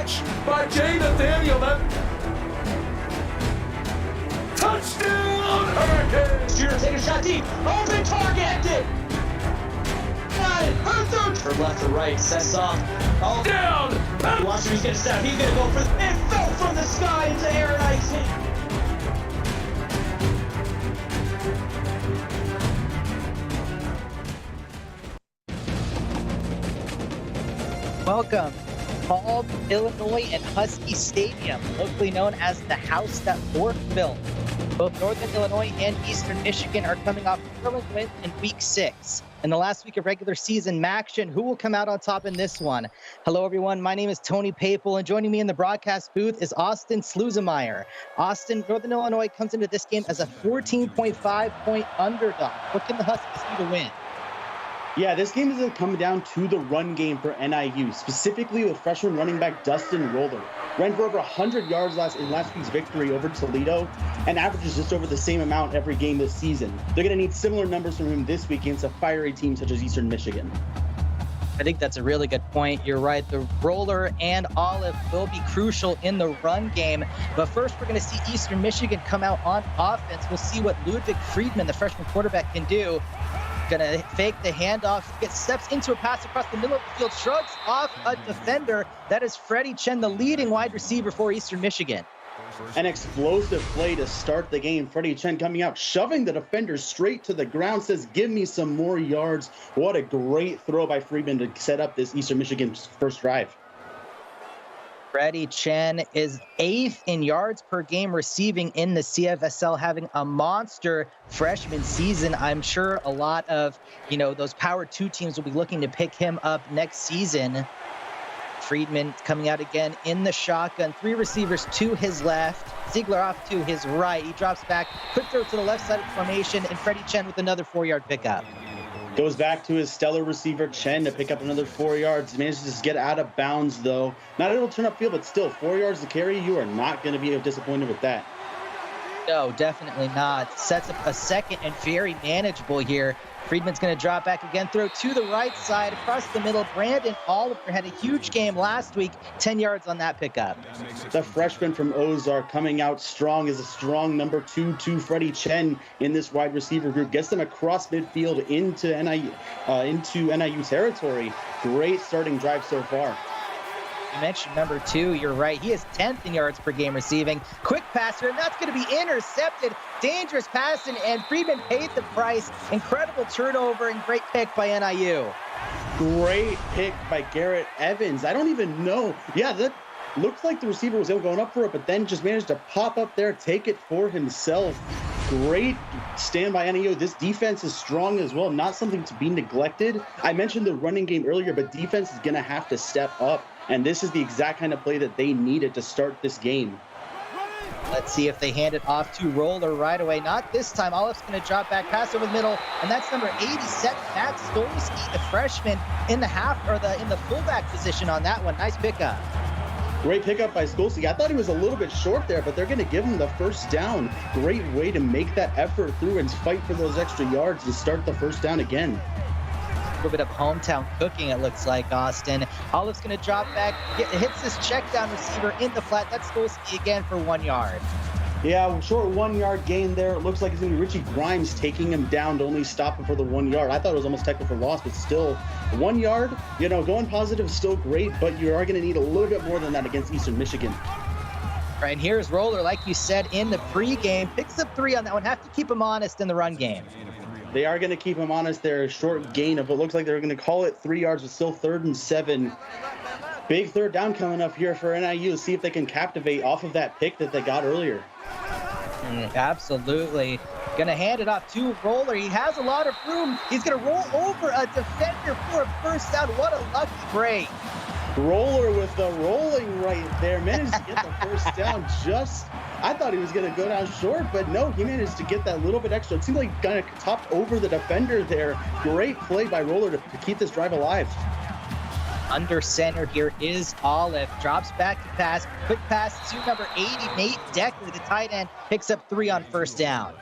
catch by Jay Nathaniel. Touchdown, Hurricanes! Shooter take a shot deep. Open target! Got it! Her third! From left to right, sets off. All Down! Watch him, he's gonna step. He's gonna go for it. Fell from the sky into air and icing. Welcome to Palm, Illinois and Husky Stadium, locally known as the house that Fort built. Both Northern Illinois and Eastern Michigan are coming off thrilling wins in Week 6. In the last week of regular season action, who will come out on top in this one? Hello, everyone. My name is Tony Papel, and joining me in the broadcast booth is Austin Sluzemeyer. Austin, Northern Illinois comes into this game as a 14.5-point underdog. What can the Huskies do to win? Yeah, this game is going to come down to the run game for NIU, specifically with freshman running back Dustin Roller. Ran for over 100 yards in last week's victory over Toledo and averages just over the same amount every game this season. They're going to need similar numbers from him this week against a fiery team such as Eastern Michigan. I think that's a really good point. You're right. The Roller and Olive will be crucial in the run game. But first, we're going to see Eastern Michigan come out on offense. We'll see what Ludwig Friedman, the freshman quarterback, can do. Going to fake the handoff, gets steps into a pass across the middle of the field, shrugs off a defender. That is Freddie Chen, the leading wide receiver for Eastern Michigan. An explosive play to start the game. Freddie Chen coming out, shoving the defender straight to the ground, says, give me some more yards. What a great throw by Friedman to set up this Eastern Michigan's first drive. Freddie Chen is 8th in yards per game receiving in the CFSL, having a monster freshman season. I'm sure a lot of, those Power 2 teams will be looking to pick him up next season. Friedman coming out again in the shotgun. 3 receivers to his left. Ziegler off to his right. He drops back. Quick throw to the left side of the formation, and Freddie Chen with another 4-yard pickup. Goes back to his stellar receiver, Chen, to pick up another 4 yards. Manages to just get out of bounds, though. Not able to turn upfield, but still 4 yards to carry. You are not going to be disappointed with that. No, definitely not. Sets up a second and very manageable here. Friedman's going to drop back again, throw to the right side, across the middle. Brandon Oliver had a huge game last week, 10 yards on that pickup. The freshman from Ozark coming out strong is a strong number 2 to Freddie Chen in this wide receiver group. Gets them across midfield into NIU territory. Great starting drive so far. You mentioned number 2. You're right. He is 10th in yards per game receiving. Quick passer, and that's going to be intercepted. Dangerous passing, and Friedman paid the price. Incredible turnover and great pick by NIU. Great pick by Garrett Evans. I don't even know. Yeah, that looks like the receiver was going up for it, but then just managed to pop up there, take it for himself. Great stand by NIU. This defense is strong as well. Not something to be neglected. I mentioned the running game earlier, but defense is going to have to step up. And this is the exact kind of play that they needed to start this game. Let's see if they hand it off to Roller right away. Not this time. Olive's going to drop back, pass over the middle, and that's number 87, Matt Stolsky, the freshman, in the fullback position on that one. Nice pickup. Great pickup by Stolsky. I thought he was a little bit short there, but they're going to give him the first down. Great way to make that effort through and fight for those extra yards to start the first down again. A little bit of hometown cooking, it looks like, Austin. Olive's going to drop back, hits this check down receiver in the flat. That's Stolsky again for 1 yard. Yeah, short 1 yard gain there. It looks like it's going to be Richie Grimes taking him down to only stop him for the 1 yard. I thought it was almost technical for loss, but still 1 yard, going positive is still great, but you are going to need a little bit more than that against Eastern Michigan. Right, and here's Roller, like you said, in the pregame. Picks up 3 on that one. Have to keep him honest in the run game. They are going to keep him honest. They're a short gain of what looks like they're going to call it 3 yards, but still 3rd and 7. Big third down coming up here for NIU. See if they can captivate off of that pick that they got earlier. Absolutely. Going to hand it off to Roller. He has a lot of room. He's going to roll over a defender for a first down. What a lucky break. Roller with the rolling right there. Managed to get the first down I thought he was going to go down short, but no, he managed to get that little bit extra. It seemed like he kind of topped over the defender there. Great play by Roller to keep this drive alive. Under center here is Olive. Drops back to pass. Quick pass to number 80, Nate Deckley, the tight end. Picks up 3 on first down.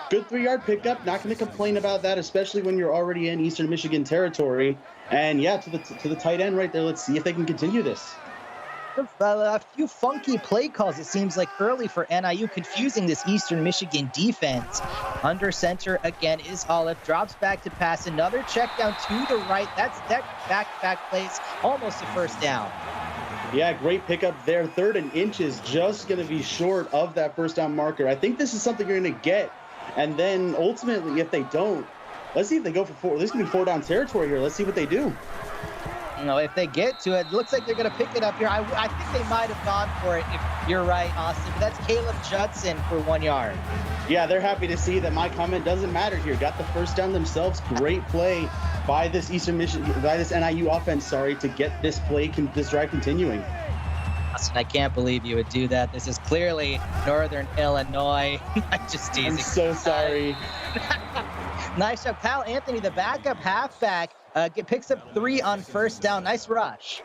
Good 3 yard pickup. Not going to complain about that, especially when you're already in Eastern Michigan territory. And yeah, to the tight end right there. Let's see if they can continue this. A few funky play calls, it seems like, early for NIU, confusing this Eastern Michigan defense. Under center again is Olive, drops back to pass, another check down to the right. That's back plays, almost a first down. Yeah, great pickup there. 3rd and inches, just going to be short of that first down marker. I think this is something you're going to get. And then ultimately, if they don't, let's see if they go for 4. This is going to be 4 down territory here. Let's see what they do. You know, if they get to it, looks like they're going to pick it up here. I think they might have gone for it, if you're right, Austin. But that's Caleb Judson for 1 yard. Yeah, they're happy to see that my comment doesn't matter here. Got the first down themselves. Great play by this NIU offense, to get this drive continuing. Austin, I can't believe you would do that. This is clearly Northern Illinois. I'm just teasing. I'm so sorry. Nice job. Kyle Anthony, the backup halfback, picks up 3 on first down. Nice rush.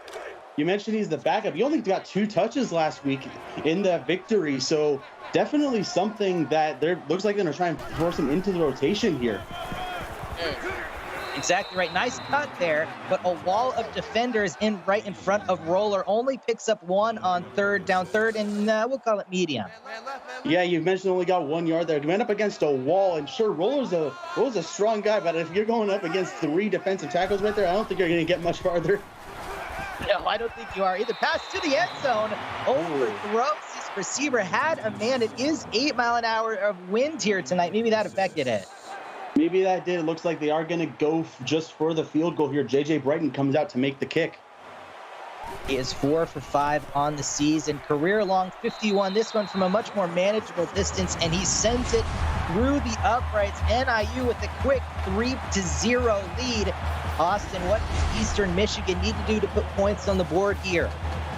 You mentioned he's the backup. He only got 2 touches last week in that victory, so definitely something that looks like they're going to try and force him into the rotation here. Exactly right. Nice cut there, but a wall of defenders right in front of Roller. Only picks up 1 on third down, and we'll call it medium. Yeah, you mentioned only got 1 yard there. He went up against a wall, and sure, Roller's a strong guy, but if you're going up against 3 defensive tackles right there, I don't think you're going to get much farther. No, I don't think you are either. Pass to the end zone. Overthrows his receiver. Had a man. It is 8 mile an hour of wind here tonight. Maybe that affected it. Maybe that did. It looks like they are going to go just for the field goal here. J.J. Brighton comes out to make the kick. He is 4 for 5 on the season. Career long 51. This one from a much more manageable distance, and he sends it through the uprights. NIU with a quick 3-0 lead. Austin, what does Eastern Michigan need to do to put points on the board here?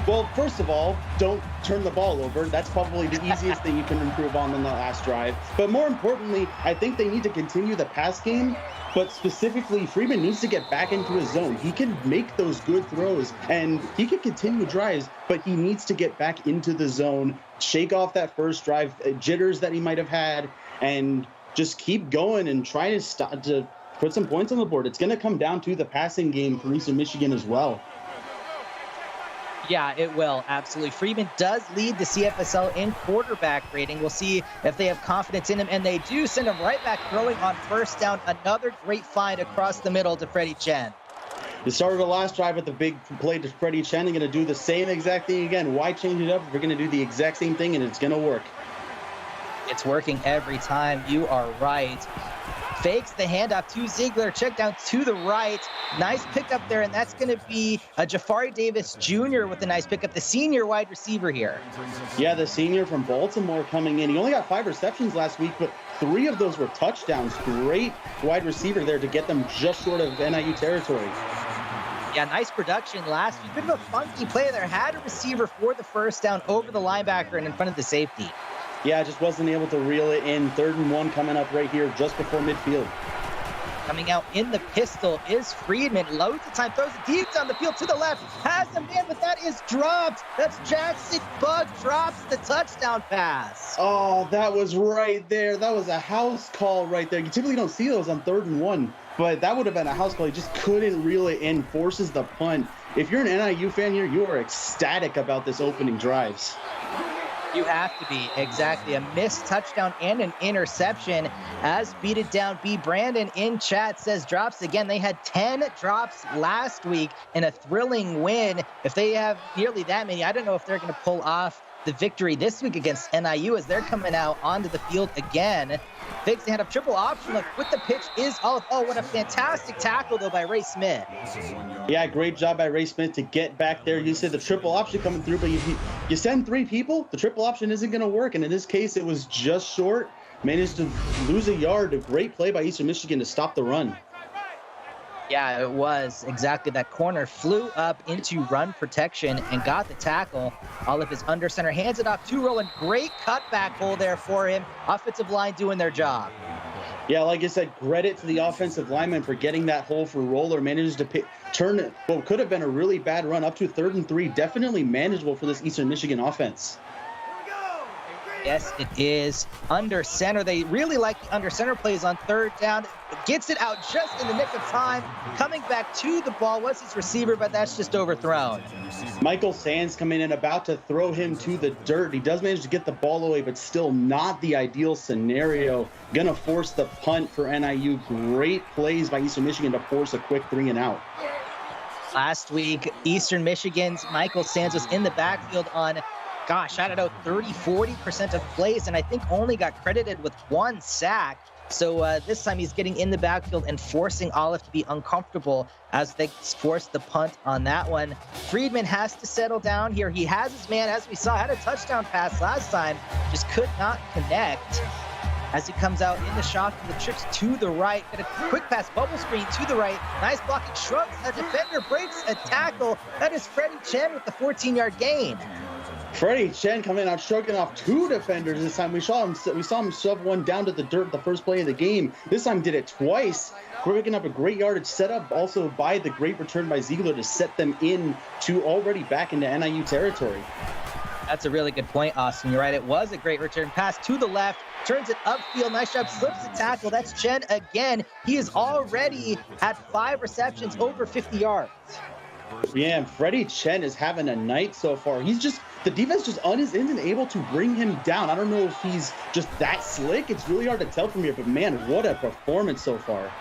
Well, first of all, don't turn the ball over. That's probably the easiest thing you can improve on the last drive. But more importantly, I think they need to continue the pass game. But specifically, Freeman needs to get back into his zone. He can make those good throws, and he can continue drives, but he needs to get back into the zone, shake off that first drive jitters that he might have had, and just keep going and try to put some points on the board. It's going to come down to the passing game for Eastern Michigan as well. Yeah, it will. Absolutely. Freeman does lead the CFSL in quarterback rating. We'll see if they have confidence in him, and they do. Send him right back throwing on first down. Another great find across the middle to Freddie Chen. They started the last drive with the big play to Freddie Chen. They're going to do the same exact thing again. Why change it up if we're going to do the exact same thing, and it's going to work? It's working every time. You are right. Fakes the handoff to Ziegler. Check down to the right. Nice pickup there, and that's going to be Jafari Davis Jr. with a nice pickup, the senior wide receiver here. Yeah, the senior from Baltimore coming in. He only got 5 receptions last week, but 3 of those were touchdowns. Great wide receiver there to get them just short of NIU territory. Yeah, nice production last week. Bit of a funky play there. Had a receiver for the first down over the linebacker and in front of the safety. Yeah, just wasn't able to reel it in. 3rd and 1 coming up right here just before midfield. Coming out in the pistol is Friedman. Loads of time, throws it deep down the field to the left. Has a man, but that is dropped. That's Jackson Bugg drops the touchdown pass. Oh, that was right there. That was a house call right there. You typically don't see those on 3rd and 1, but that would have been a house call. He just couldn't reel it in, forces the punt. If you're an NIU fan here, you are ecstatic about this opening drives. You have to be, exactly. A missed touchdown and an interception. As Beat It Down B. Brandon in chat says drops again. They had 10 drops last week in a thrilling win. If they have nearly that many, I don't know if they're going to pull off the victory this week against NIU as they're coming out onto the field again. Fakes the hand up, triple option look with the pitch is Olive. Oh, what a fantastic tackle though by Ray Smith. Yeah, great job by Ray Smith to get back there. You said the triple option coming through, but you send 3 people, the triple option isn't going to work. And in this case, it was just short. Managed to lose a yard. A great play by Eastern Michigan to stop the run. Yeah, it was exactly. That corner flew up into run protection and got the tackle. Olive is under center, hands it off to Roland. Great cutback hole there for him. Offensive line doing their job. Yeah, like I said, credit to the offensive lineman for getting that hole for Roller. Managed to turn what could have been a really bad run up to 3rd and 3. Definitely manageable for this Eastern Michigan offense. Yes, it is. Under center. They really like the under center plays on third down. Gets it out just in the nick of time. Coming back to the ball was his receiver, but that's just overthrown. Michael Sands coming in, about to throw him to the dirt. He does manage to get the ball away, but still not the ideal scenario. Gonna force the punt for NIU. Great plays by Eastern Michigan to force a quick 3-and-out. Last week, Eastern Michigan's Michael Sands was in the backfield on, gosh, I don't know, 30-40% of plays, and I think only got credited with 1 sack. So this time he's getting in the backfield and forcing Olive to be uncomfortable as they force the punt on that one. Friedman has to settle down here. He has his man, as we saw, had a touchdown pass last time, just could not connect. As he comes out in the shotgun, the trips to the right, get a quick pass, bubble screen to the right, nice blocking, shrugs, a defender breaks a tackle. That is Freddie Chen with the 14-yard gain. Freddie Chen coming out shrugging off 2 defenders this time. We saw him shove one down to the dirt the first play of the game. This time did it twice. We're picking up a great yardage setup also by the great return by Ziegler to set them in to already back into NIU territory. That's a really good point, Austin. You're right. It was a great return pass to the left, turns it upfield. Nice job, slips the tackle. That's Chen again. He is already at 5 receptions, over 50 yards. Yeah, and Freddie Chen is having a night so far. The defense just isn't able to bring him down. I don't know if he's just that slick. It's really hard to tell from here, but man, what a performance so far.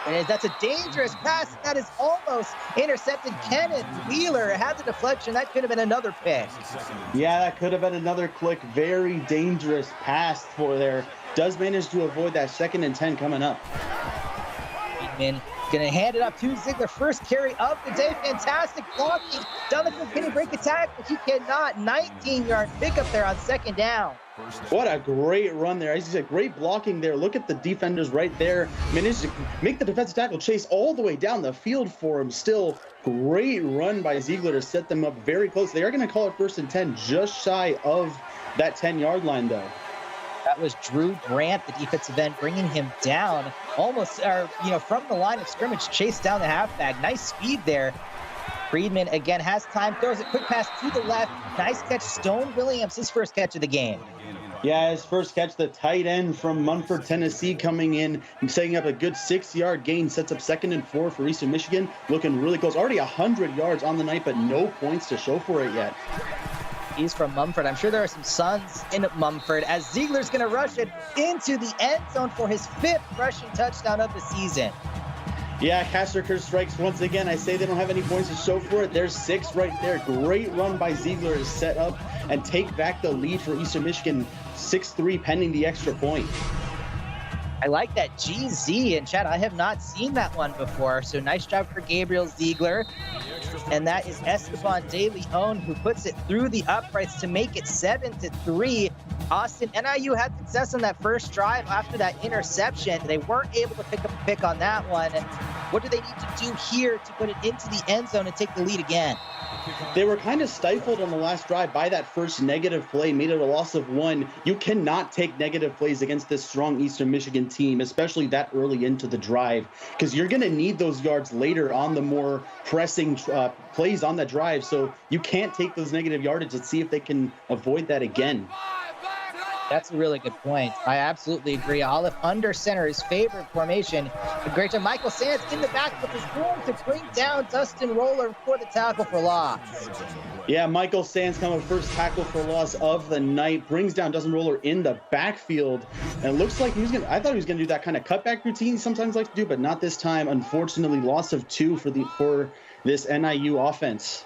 And that's a dangerous pass. That is almost intercepted. Kenneth Wheeler had the deflection. That could have been another pick. Yeah, that could have been another click. Very dangerous pass for there. Does manage to avoid that 2nd and 10 coming up. Friedman gonna hand it up to Ziegler. First carry of the day. Fantastic blocking. Down the field, can he break a tackle? He cannot. 19-yard pickup there on 2nd down. What a great run there. As you said, great blocking there. Look at the defenders right there. Managed to make the defensive tackle chase all the way down the field for him. Still, great run by Ziegler to set them up very close. They are going to call it 1st and 10, just shy of that 10-yard line, though. That was Drew Brandt, the defensive end, bringing him down almost, from the line of scrimmage, chased down the halfback. Nice speed there. Friedman again has time, throws a quick pass to the left. Nice catch, Stone Williams, his first catch of the game. Yeah, his first catch, the tight end from Munford, Tennessee, coming in and setting up a good 6-yard gain, sets up 2nd and 4 for Eastern Michigan. Looking really close. Already 100 yards on the night, but no points to show for it yet. He's from Mumford. I'm sure there are some Suns in Mumford as Ziegler's going to rush it into the end zone for his 5th rushing touchdown of the season. Yeah, Casterker strikes once again. I say they don't have any points to show for it. There's 6 right there. Great run by Ziegler to set up and take back the lead for Eastern Michigan. 6-3 pending the extra point. I like that GZ in chat. I have not seen that one before. So nice job for Gabriel Ziegler. And that is Esteban De Leon who puts it through the uprights to make it 7-3. Austin, NIU had success on that first drive after that interception. They weren't able to pick up a pick on that one. What do they need to do here to put it into the end zone and take the lead again? They were kind of stifled on the last drive by that first negative play, made it a loss of 1. You cannot take negative plays against this strong Eastern Michigan team, especially that early into the drive, because you're going to need those yards later on the more pressing plays on that drive. So you can't take those negative yardage. Let's see if they can avoid that again. That's a really good point. I absolutely agree. Olive under center, his favorite formation. A great job. Michael Sands in the back with his room to bring down Dustin Roller for the tackle for loss. Yeah, Michael Sands coming with first tackle for loss of the night. Brings down Dustin Roller in the backfield. And it looks like I thought he was going to do that kind of cutback routine he sometimes likes to do, but not this time. Unfortunately, loss of 2 for this NIU offense.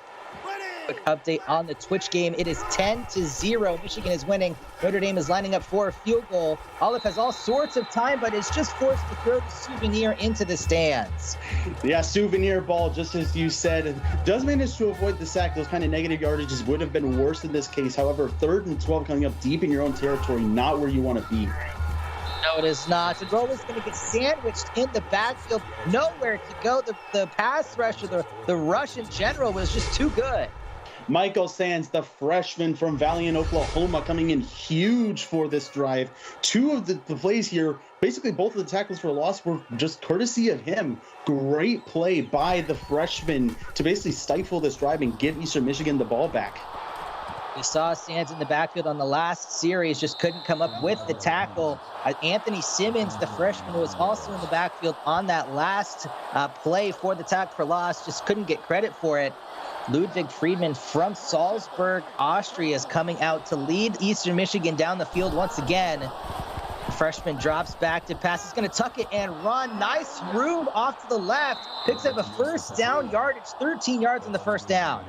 Quick update on the Twitch game. It is 10-0. Michigan is winning. Notre Dame is lining up for a field goal. Olive has all sorts of time, but is just forced to throw the souvenir into the stands. Yeah, souvenir ball, just as you said. Does manage to avoid the sack. Those kind of negative yardages would have been worse in this case. However, 3rd and 12 coming up deep in your own territory, not where you want to be. No, it is not. And Roller's going to get sandwiched in the backfield. Nowhere to go. The pass rush, or the rush in general, was just too good. Michael Sands, the freshman from Valiant, Oklahoma, coming in huge for this drive. 2 of the plays here, basically both of the tackles for loss, were just courtesy of him. Great play by the freshman to basically stifle this drive and give Eastern Michigan the ball back. We saw Sands in the backfield on the last series, just couldn't come up with the tackle. Anthony Simmons, the freshman, was also in the backfield on that last play for the tackle for loss, just couldn't get credit for it. Ludwig Friedman from Salzburg, Austria, is coming out to lead Eastern Michigan down the field once again. The freshman drops back to pass. He's going to tuck it and run. Nice room off to the left. Picks up a first down yardage, 13 yards in the first down.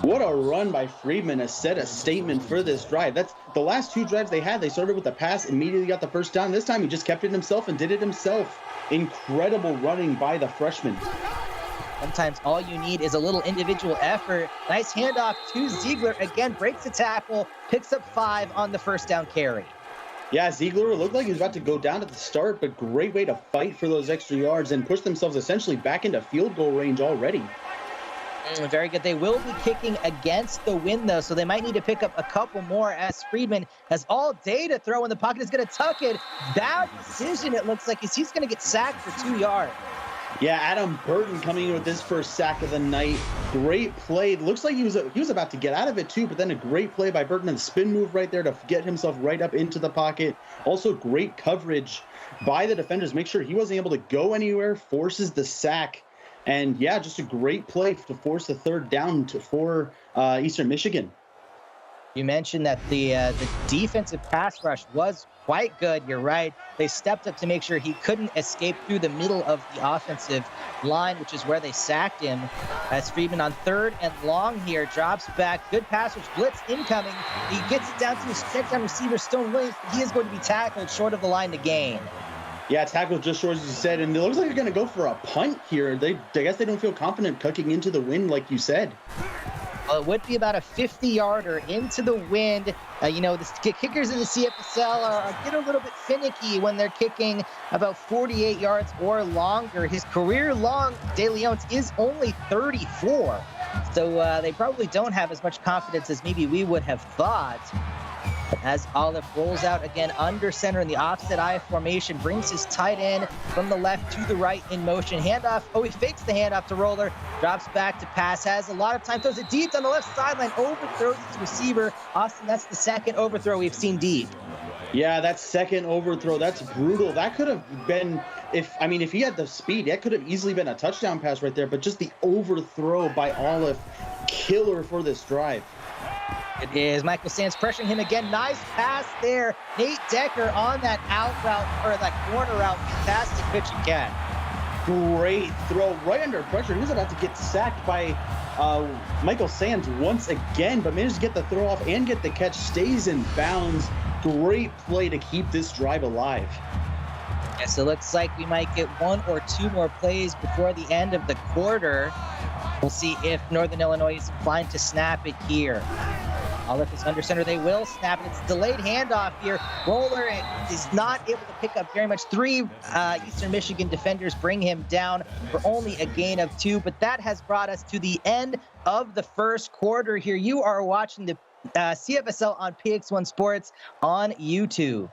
What a run by Friedman has set a statement for this drive. That's the last two drives they had. They started with the pass, immediately got the first down. This time he just kept it himself and did it himself. Incredible running by the freshman. Sometimes all you need is a little individual effort. Nice handoff to Ziegler. Again, breaks the tackle, picks up 5 on the first down carry. Yeah, Ziegler looked like he was about to go down at the start, but great way to fight for those extra yards and push themselves essentially back into field goal range already. Very good. They will be kicking against the wind, though, so they might need to pick up a couple more as Friedman has all day to throw in the pocket. Is going to tuck it. Bad decision, it looks like, as he's going to get sacked for 2 yards. Yeah, Adam Burton coming in with his first sack of the night. Great play. Looks like he was about to get out of it too, but then a great play by Burton and a spin move right there to get himself right up into the pocket. Also great coverage by the defenders. Make sure he wasn't able to go anywhere, forces the sack. And yeah, just a great play to force the third down for Eastern Michigan. You mentioned that the defensive pass rush was quite good. You're right. They stepped up to make sure he couldn't escape through the middle of the offensive line, which is where they sacked him. As Friedman on 3rd and long here drops back. Good pass rush, blitz incoming. He gets it down to his check-down receiver, Stone Williams. He is going to be tackled short of the line to gain. Yeah, tackled just short, as you said, and it looks like they're going to go for a punt here. I guess they don't feel confident cooking into the wind, like you said. Well, it would be about a 50-yarder into the wind. The kickers in the CFSL are get a little bit finicky when they're kicking about 48 yards or longer. His career long, De Leon's, is only 34. So they probably don't have as much confidence as maybe we would have thought. As Olive rolls out again under center in the offset I formation, brings his tight end from the left to the right in motion. Handoff. Oh, he fakes the handoff to Roller. Drops back to pass. Has a lot of time. Throws it deep on the left sideline. Overthrows his receiver. Austin, that's the second overthrow we've seen deep. Yeah, that second overthrow, that's brutal. That could have been, if he had the speed, that could have easily been a touchdown pass right there. But just the overthrow by Olive, killer for this drive. It is Michael Sands pressuring him again. Nice pass there. Nate Decker on that out route, or that corner route. Fantastic pitch and catch. Great throw right under pressure. He was about to get sacked by Michael Sands once again, but managed to get the throw off and get the catch. Stays in bounds. Great play to keep this drive alive. Yes, it looks like we might get 1 or 2 more plays before the end of the quarter. We'll see if Northern Illinois is inclined to snap it here. Olive is under center. They will snap it. It's a delayed handoff here. Roller is not able to pick up very much. 3 Eastern Michigan defenders bring him down for only a gain of 2. But that has brought us to the end of the first quarter here. You are watching the CFSL on PX1 Sports on YouTube.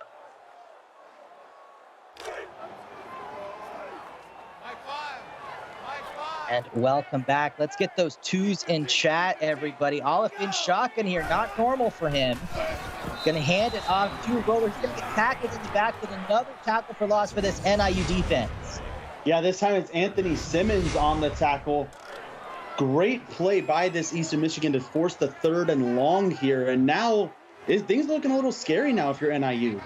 And welcome back. Let's get those 2s in chat, everybody. Olive in shotgun here, not normal for him. Gonna hand it off to Roller. He's gonna get tackled in the back with another tackle for loss for this NIU defense. Yeah, this time it's Anthony Simmons on the tackle. Great play by this Eastern Michigan to force the 3rd and long here. And now things looking a little scary now if you're NIU.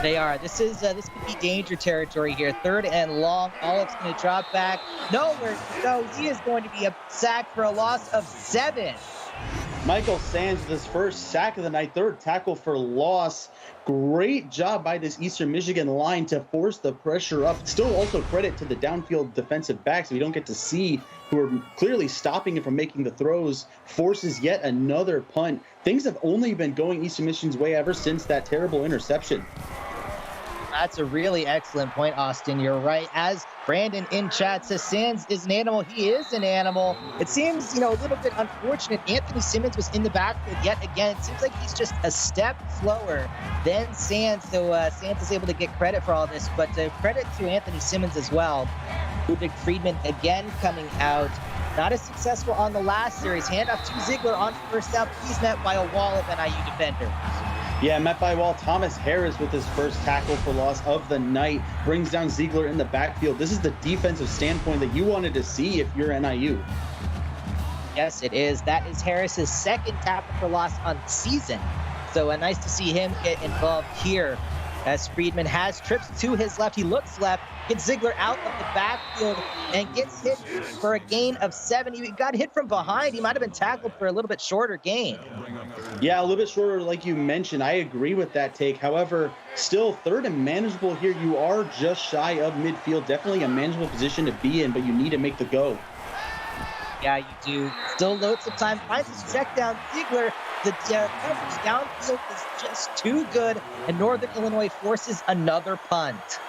They are. This could be danger territory here. 3rd and long. Olive's going to drop back. Nowhere to go. He is going to be sacked for a loss of 7. Michael Sands with his first sack of the night. 3rd tackle for loss. Great job by this Eastern Michigan line to force the pressure up. Still also credit to the downfield defensive backs. We don't get to see who are clearly stopping him from making the throws. Forces yet another punt. Things have only been going Eastern Michigan's way ever since that terrible interception. That's a really excellent point, Austin. You're right. As Brandon in chat says, Sands is an animal. He is an animal. It seems, a little bit unfortunate. Anthony Simmons was in the backfield yet again. It seems like he's just a step slower than Sands. So Sands is able to get credit for all this, but credit to Anthony Simmons as well. Ludwig Friedman again coming out Not as successful on the last series. Handoff to Ziegler on first down. He's met by a wall of NIU defenders. Yeah, met by wall. Thomas Harris with his first tackle for loss of the night brings down Ziegler in the backfield. This is the defensive standpoint that you wanted to see if you're NIU. Yes, it is. That is Harris's second tackle for loss on the season. So nice to see him get involved here as Friedman has trips to his left. He looks left, gets Ziegler out of the backfield, and gets hit for a gain of 7. He got hit from behind. He might have been tackled for a little bit shorter gain. Yeah, a little bit shorter, like you mentioned. I agree with that take. However, still third and manageable here. You are just shy of midfield. Definitely a manageable position to be in, but you need to make the go. Yeah, you do. Still loads of time. Finds his check down. Ziegler, the coverage downfield is just too good, and Northern Illinois forces another punt.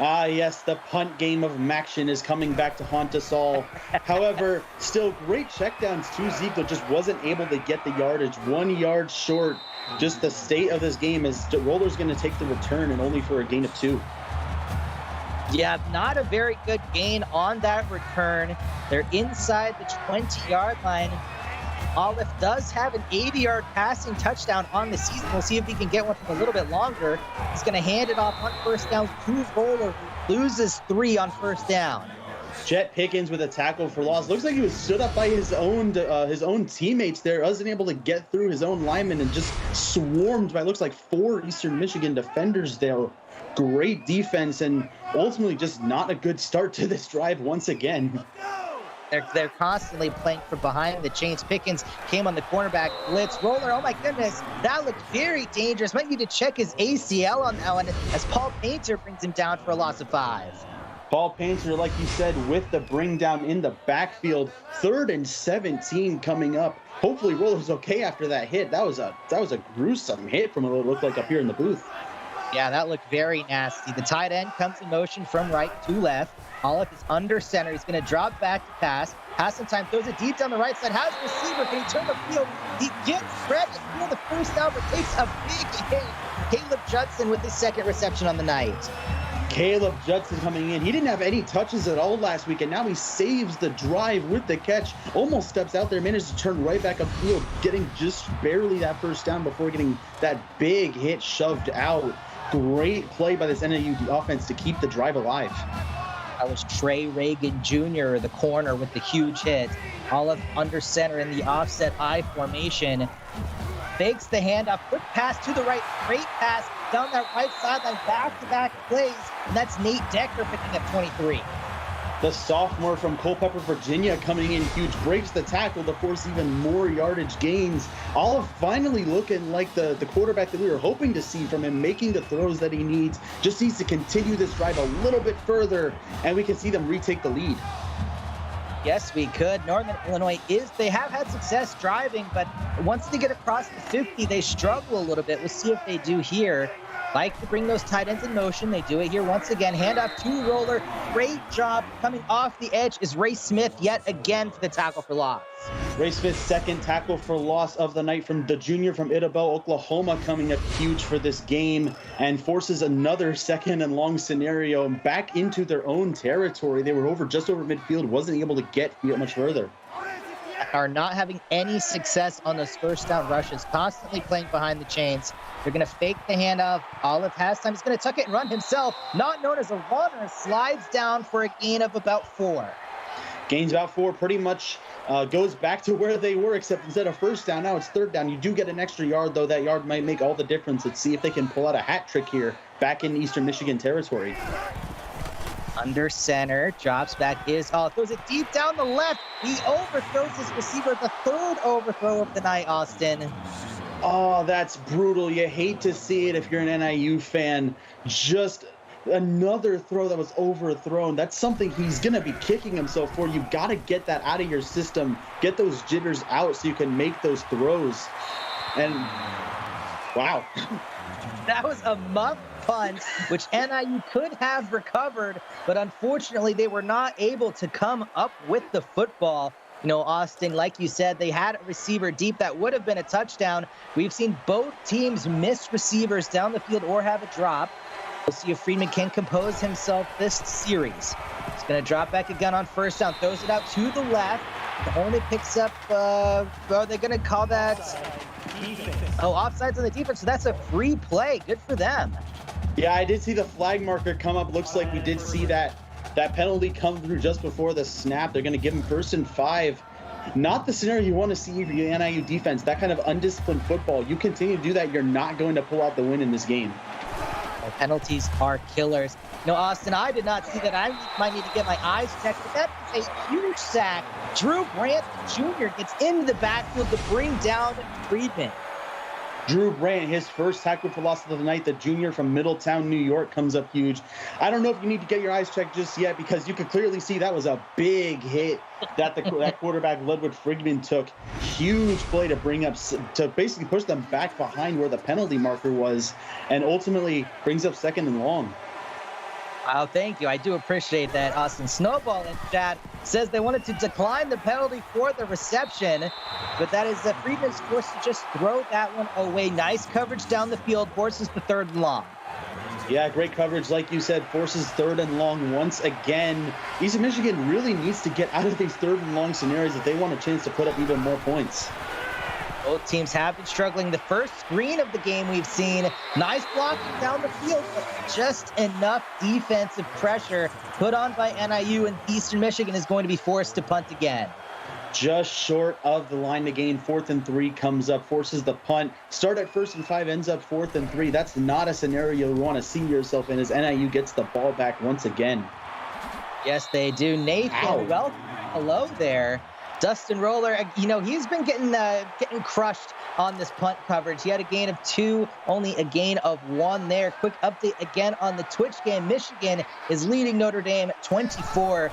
Ah, yes, the punt game of Maction is coming back to haunt us all. However, still great checkdowns to Ziegler. Just wasn't able to get the yardage. 1 yard short. Just the state of this game is the Roller's going to take the return and only for a gain of 2. Yeah, not a very good gain on that return. They're inside the 20-yard line. Olive does have an 80-yard passing touchdown on the season. We'll see if he can get one from a little bit longer. He's going to hand it off on first down to Roller, who loses 3 on first down. Jet Pickens with a tackle for loss. Looks like he was stood up by his own teammates there. Wasn't able to get through his own lineman and just swarmed by, looks like, 4 Eastern Michigan defenders there. Great defense and ultimately just not a good start to this drive once again. They're constantly playing from behind the chains. Pickens came on the cornerback blitz. Roller, oh my goodness, that looked very dangerous. Might need to check his ACL on that one as Paul Painter brings him down for a loss of 5. Paul Painter, like you said, with the bring down in the backfield. 3rd and 17 coming up. Hopefully Roller's okay after that hit. That was a gruesome hit from what it looked like up here in the booth. Yeah, that looked very nasty. The tight end comes in motion from right to left. Olive is under center. He's going to drop back to pass. Has some time, throws it deep down the right side. Has the receiver. Can he turn the field? He gets ready for the first down, but takes a big hit. Caleb Judson with his second reception on the night. Caleb Judson coming in. He didn't have any touches at all last week, and now he saves the drive with the catch. Almost steps out there, managed to turn right back upfield, getting just barely that first down before getting that big hit shoved out. Great play by this NIU offense to keep the drive alive. That was Trey Reagan Jr., the corner, with the huge hit. Olive under center in the offset I formation. Fakes the handoff, quick pass to the right, great pass down that right sideline, back-to-back plays, and that's Nate Decker picking up 23. The sophomore from Culpeper, Virginia, coming in huge, breaks the tackle to force even more yardage gains. Olive finally looking like the quarterback that we were hoping to see from him, making the throws that he needs. Just needs to continue this drive a little bit further, and we can see them retake the lead. Yes, we could. Northern Illinois they have had success driving, but once they get across the 50, they struggle a little bit. We'll see if they do here. Like to bring those tight ends in motion. They do it here once again. Handoff to Roller. Great job. Coming off the edge is Ray Smith yet again for the tackle for loss. Ray Smith's second tackle for loss of the night from the junior from Idabel, Oklahoma, coming up huge for this game and forces another second and long scenario back into their own territory. They were just over midfield, wasn't able to get much further. Are not having any success on those first down rushes, constantly playing behind the chains. They're going to fake the handoff. Olive has time. He's going to tuck it and run himself. Not known as a runner. Slides down for a gain of about 4. Gains about 4, pretty much goes back to where they were, except instead of first down, now it's third down. You do get an extra yard, though. That yard might make all the difference. Let's see if they can pull out a hat trick here back in Eastern Michigan territory. Under center, drops back throws it deep down the left. He overthrows his receiver, the 3rd overthrow of the night, Austin. Oh, that's brutal. You hate to see it if you're an NIU fan. Just another throw that was overthrown. That's something he's going to be kicking himself for. You got to get that out of your system. Get those jitters out so you can make those throws. And wow. That was a muff punt, which NIU could have recovered, but unfortunately they were not able to come up with the football. You know, Austin, like you said, they had a receiver deep that would have been a touchdown. We've seen both teams miss receivers down the field or have a drop. We'll see if Friedman can compose himself this series. He's going to drop back again on first down, throws it out to the left. only picks up, are they going to call that? Oh, offsides on the defense. So that's a free play. Good for them. Yeah, I did see the flag marker come up. Looks like we did see that penalty come through just before the snap. They're going to give him 1st and 5. Not the scenario you want to see for your NIU defense. That kind of undisciplined football. You continue to do that, you're not going to pull out the win in this game. Well, penalties are killers. No, Austin, I did not see that. I might need to get my eyes checked, but that is a huge sack. Drew Brandt Jr. gets into the backfield to bring down Friedman. Drew Brandt, his first tackle for loss of the night, the junior from Middletown, New York, comes up huge. I don't know if you need to get your eyes checked just yet because you could clearly see that was a big hit that that quarterback Ludwig Friedman took. Huge play to bring up, to basically push them back behind where the penalty marker was, and ultimately brings up 2nd and long. Wow, thank you. I do appreciate that. Austin Snowball in chat says they wanted to decline the penalty for the reception, but that is Friedman's forced to just throw that one away. Nice coverage down the field, forces the 3rd and long. Yeah, great coverage. Like you said, forces 3rd and long once again. Eastern Michigan really needs to get out of these 3rd and long scenarios if they want a chance to put up even more points. Both teams have been struggling. The first screen of the game we've seen. Nice blocking down the field, but just enough defensive pressure put on by NIU, and Eastern Michigan is going to be forced to punt again. Just short of the line to gain. 4th and 3 comes up, forces the punt. Start at 1st and 5, ends up 4th and 3. That's not a scenario you want to see yourself in as NIU gets the ball back once again. Yes, they do. Nathan, welcome. Hello there. Dustin Roller, he's been getting crushed on this punt coverage. He had a gain of 2, only a gain of 1 there. Quick update again on the Twitch game. Michigan is leading Notre Dame 24-10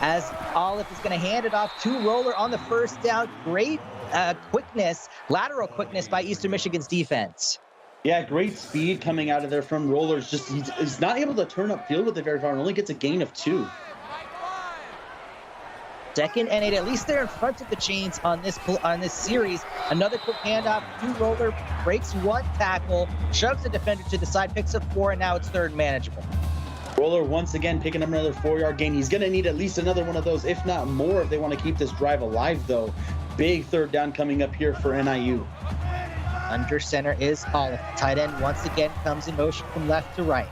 as Olive is going to hand it off to Roller on the 1st down. Great lateral quickness by Eastern Michigan's defense. Yeah, great speed coming out of there from Rollers. Just he's not able to turn up field with it very far and only gets a gain of 2. 2nd and 8. At least they're in front of the chains on this series. Another quick handoff to Roller, breaks 1 tackle, shoves the defender to the side, picks up 4, and now it's 3rd and manageable. Roller once again picking up another 4-yard gain. He's going to need at least another one of those, if not more, if they want to keep this drive alive, though. Big 3rd down coming up here for NIU. Under center is Olive. Tight end once again comes in motion from left to right.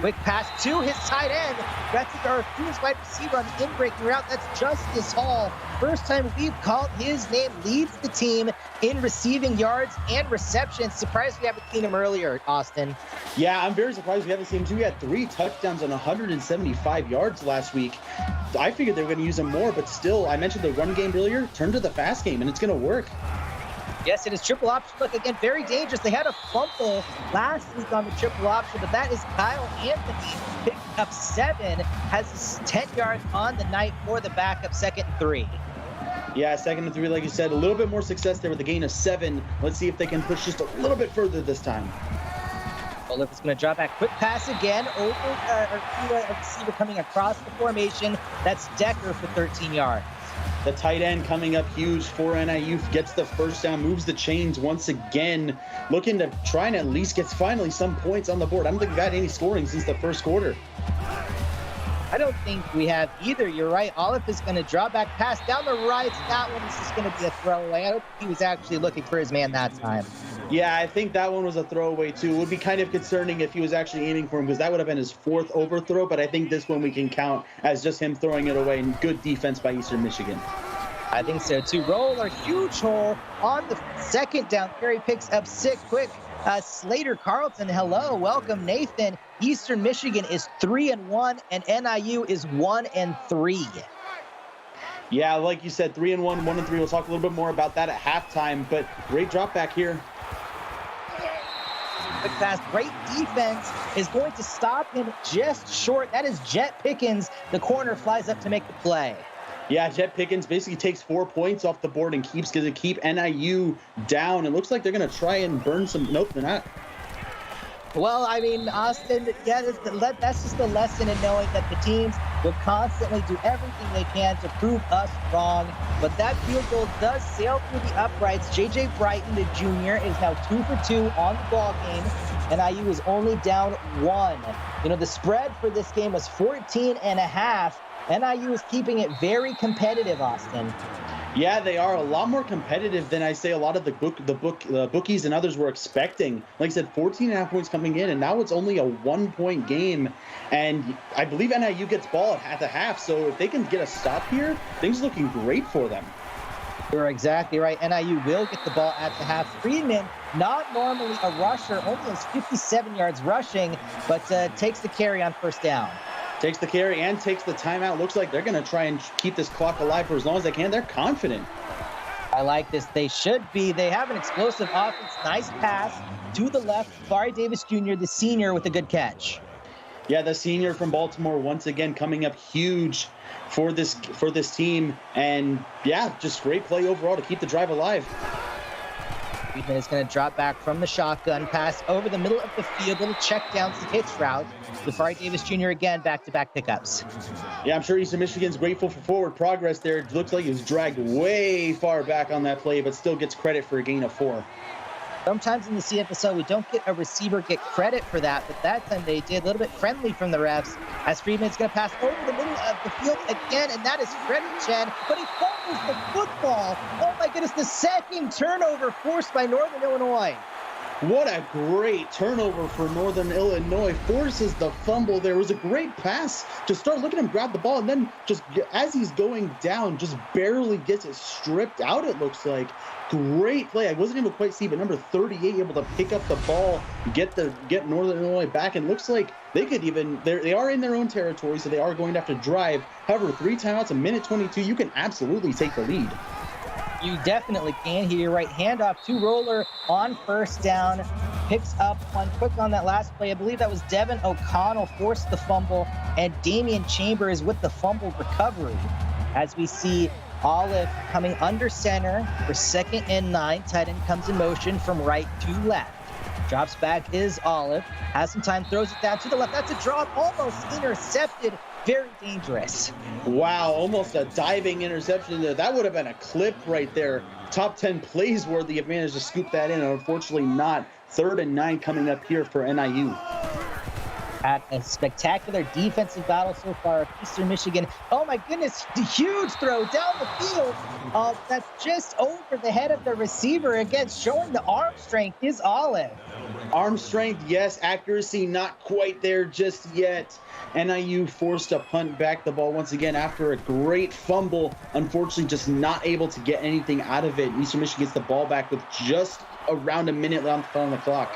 Quick pass to his tight end. That's to his wide receiver on the in-breaking route. That's Justice Hall. First time we've called his name. Leads the team in receiving yards and receptions. Surprised we haven't seen him earlier, Austin. Yeah, I'm very surprised we haven't seen him too. He had 3 touchdowns on 175 yards last week. I figured they were going to use him more, but still, I mentioned the run game earlier. Turn to the fast game, and it's going to work. Yes, it is triple option. Look, again, very dangerous. They had a fumble last week on the triple option, but that is Kyle Anthony picking up 7, has 10 yards on the night for the backup. 2nd and 3. Yeah, 2nd and 3, like you said, a little bit more success there with a gain of 7. Let's see if they can push just a little bit further this time. Olive is going to drop back. Quick pass again over to a receiver coming across the formation. That's Decker for 13 yards. The tight end coming up huge for NIU, gets the 1st down, moves the chains once again, looking to try and at least get finally some points on the board. I don't think we've had any scoring since the 1st quarter. I don't think we have either. You're right. Olive is going to draw back pass down the right. That one is just going to be a throwaway. I don't think he was actually looking for his man that time. Yeah, I think that one was a throwaway too. It would be kind of concerning if he was actually aiming for him because that would have been his 4th overthrow, but I think this one we can count as just him throwing it away, and good defense by Eastern Michigan. I think so too. Roller, huge hole on the 2nd down. Carey picks up 6. Quick. Slater Carlton, hello, welcome Nathan. Eastern Michigan is 3-1 and NIU is 1-3. Yeah, like you said, 3-1, 1-3. We'll talk a little bit more about that at halftime, but great drop back here. Quick pass, great defense is going to stop him just short. That is Jet Pickens. The corner flies up to make the play. Yeah, Jet Pickens basically takes 4 points off the board and keeps going to keep NIU down. It looks like they're going to try and burn some. Nope, they're not. Well, I mean, Austin, yeah, that's just the lesson in knowing that the teams will constantly do everything they can to prove us wrong. But that field goal does sail through the uprights. J.J. Brighton, the junior, is now 2 for 2 on the ball game. NIU is only down 1. You know, the spread for this game was 14.5. NIU is keeping it very competitive, Austin. Yeah, they are a lot more competitive than I say a lot of the bookies and others were expecting. Like I said, 14.5 points coming in, and now it's only a 1-point game. And I believe NIU gets ball at the half, so if they can get a stop here, things are looking great for them. You're exactly right. NIU will get the ball at the half. Friedman, not normally a rusher, only has 57 yards rushing, but takes the carry on first down. Takes the carry and takes the timeout. Looks like they're going to try and keep this clock alive for as long as they can. They're confident. I like this. They should be. They have an explosive offense. Nice pass to the left. Barry Davis Jr., the senior, with a good catch. Yeah, the senior from Baltimore once again coming up huge for this team. And yeah, just great play overall to keep the drive alive. Friedman is going to drop back from the shotgun, pass over the middle of the field, little check down to hitch route. Barry Davis Jr. again, back-to-back pickups. Yeah, I'm sure Eastern Michigan's grateful for forward progress there. It looks like he was dragged way far back on that play, but still gets credit for a gain of 4. Sometimes in the CFSL, we don't get a receiver get credit for that, but that time they did. A little bit friendly from the refs, as Friedman's going to pass over the middle of the field again, and that is Freddie Chen, but he fumbles the football. Oh my goodness, the second turnover forced by Northern Illinois. What a great turnover for Northern Illinois. Forces the fumble there. It was a great pass to start. Look at him grab the ball, and then just as he's going down, just barely gets it stripped out, it looks like. Great play. I wasn't able to quite see, but number 38 able to pick up the ball, get Northern Illinois back, and looks like they could even, they are in their own territory, so they are going to have to drive. However, 3 timeouts, a minute 22, you can absolutely take the lead. You definitely can. Here, right handoff to Roller on first down. Picks up one quick on that last play. I believe that was Devin O'Connell forced the fumble, and Damian Chambers with the fumble recovery. As we see Olive coming under center for 2nd and 9. Tight end comes in motion from right to left. Drops back is Olive. Has some time, throws it down to the left. That's a drop, almost intercepted. Very dangerous. Wow, almost a diving interception there. That would have been a clip right there. Top 10 plays worthy if managed to scoop that in. Unfortunately not. 3rd and 9 coming up here for NIU. At a spectacular defensive battle so far, Eastern Michigan. Oh my goodness, huge throw down the field. That's just over the head of the receiver. Again, showing the arm strength is Olive. Arm strength, yes. Accuracy, not quite there just yet. NIU forced to punt back the ball once again after a great fumble. Unfortunately, just not able to get anything out of it. Eastern Michigan gets the ball back with just around a minute left on the clock.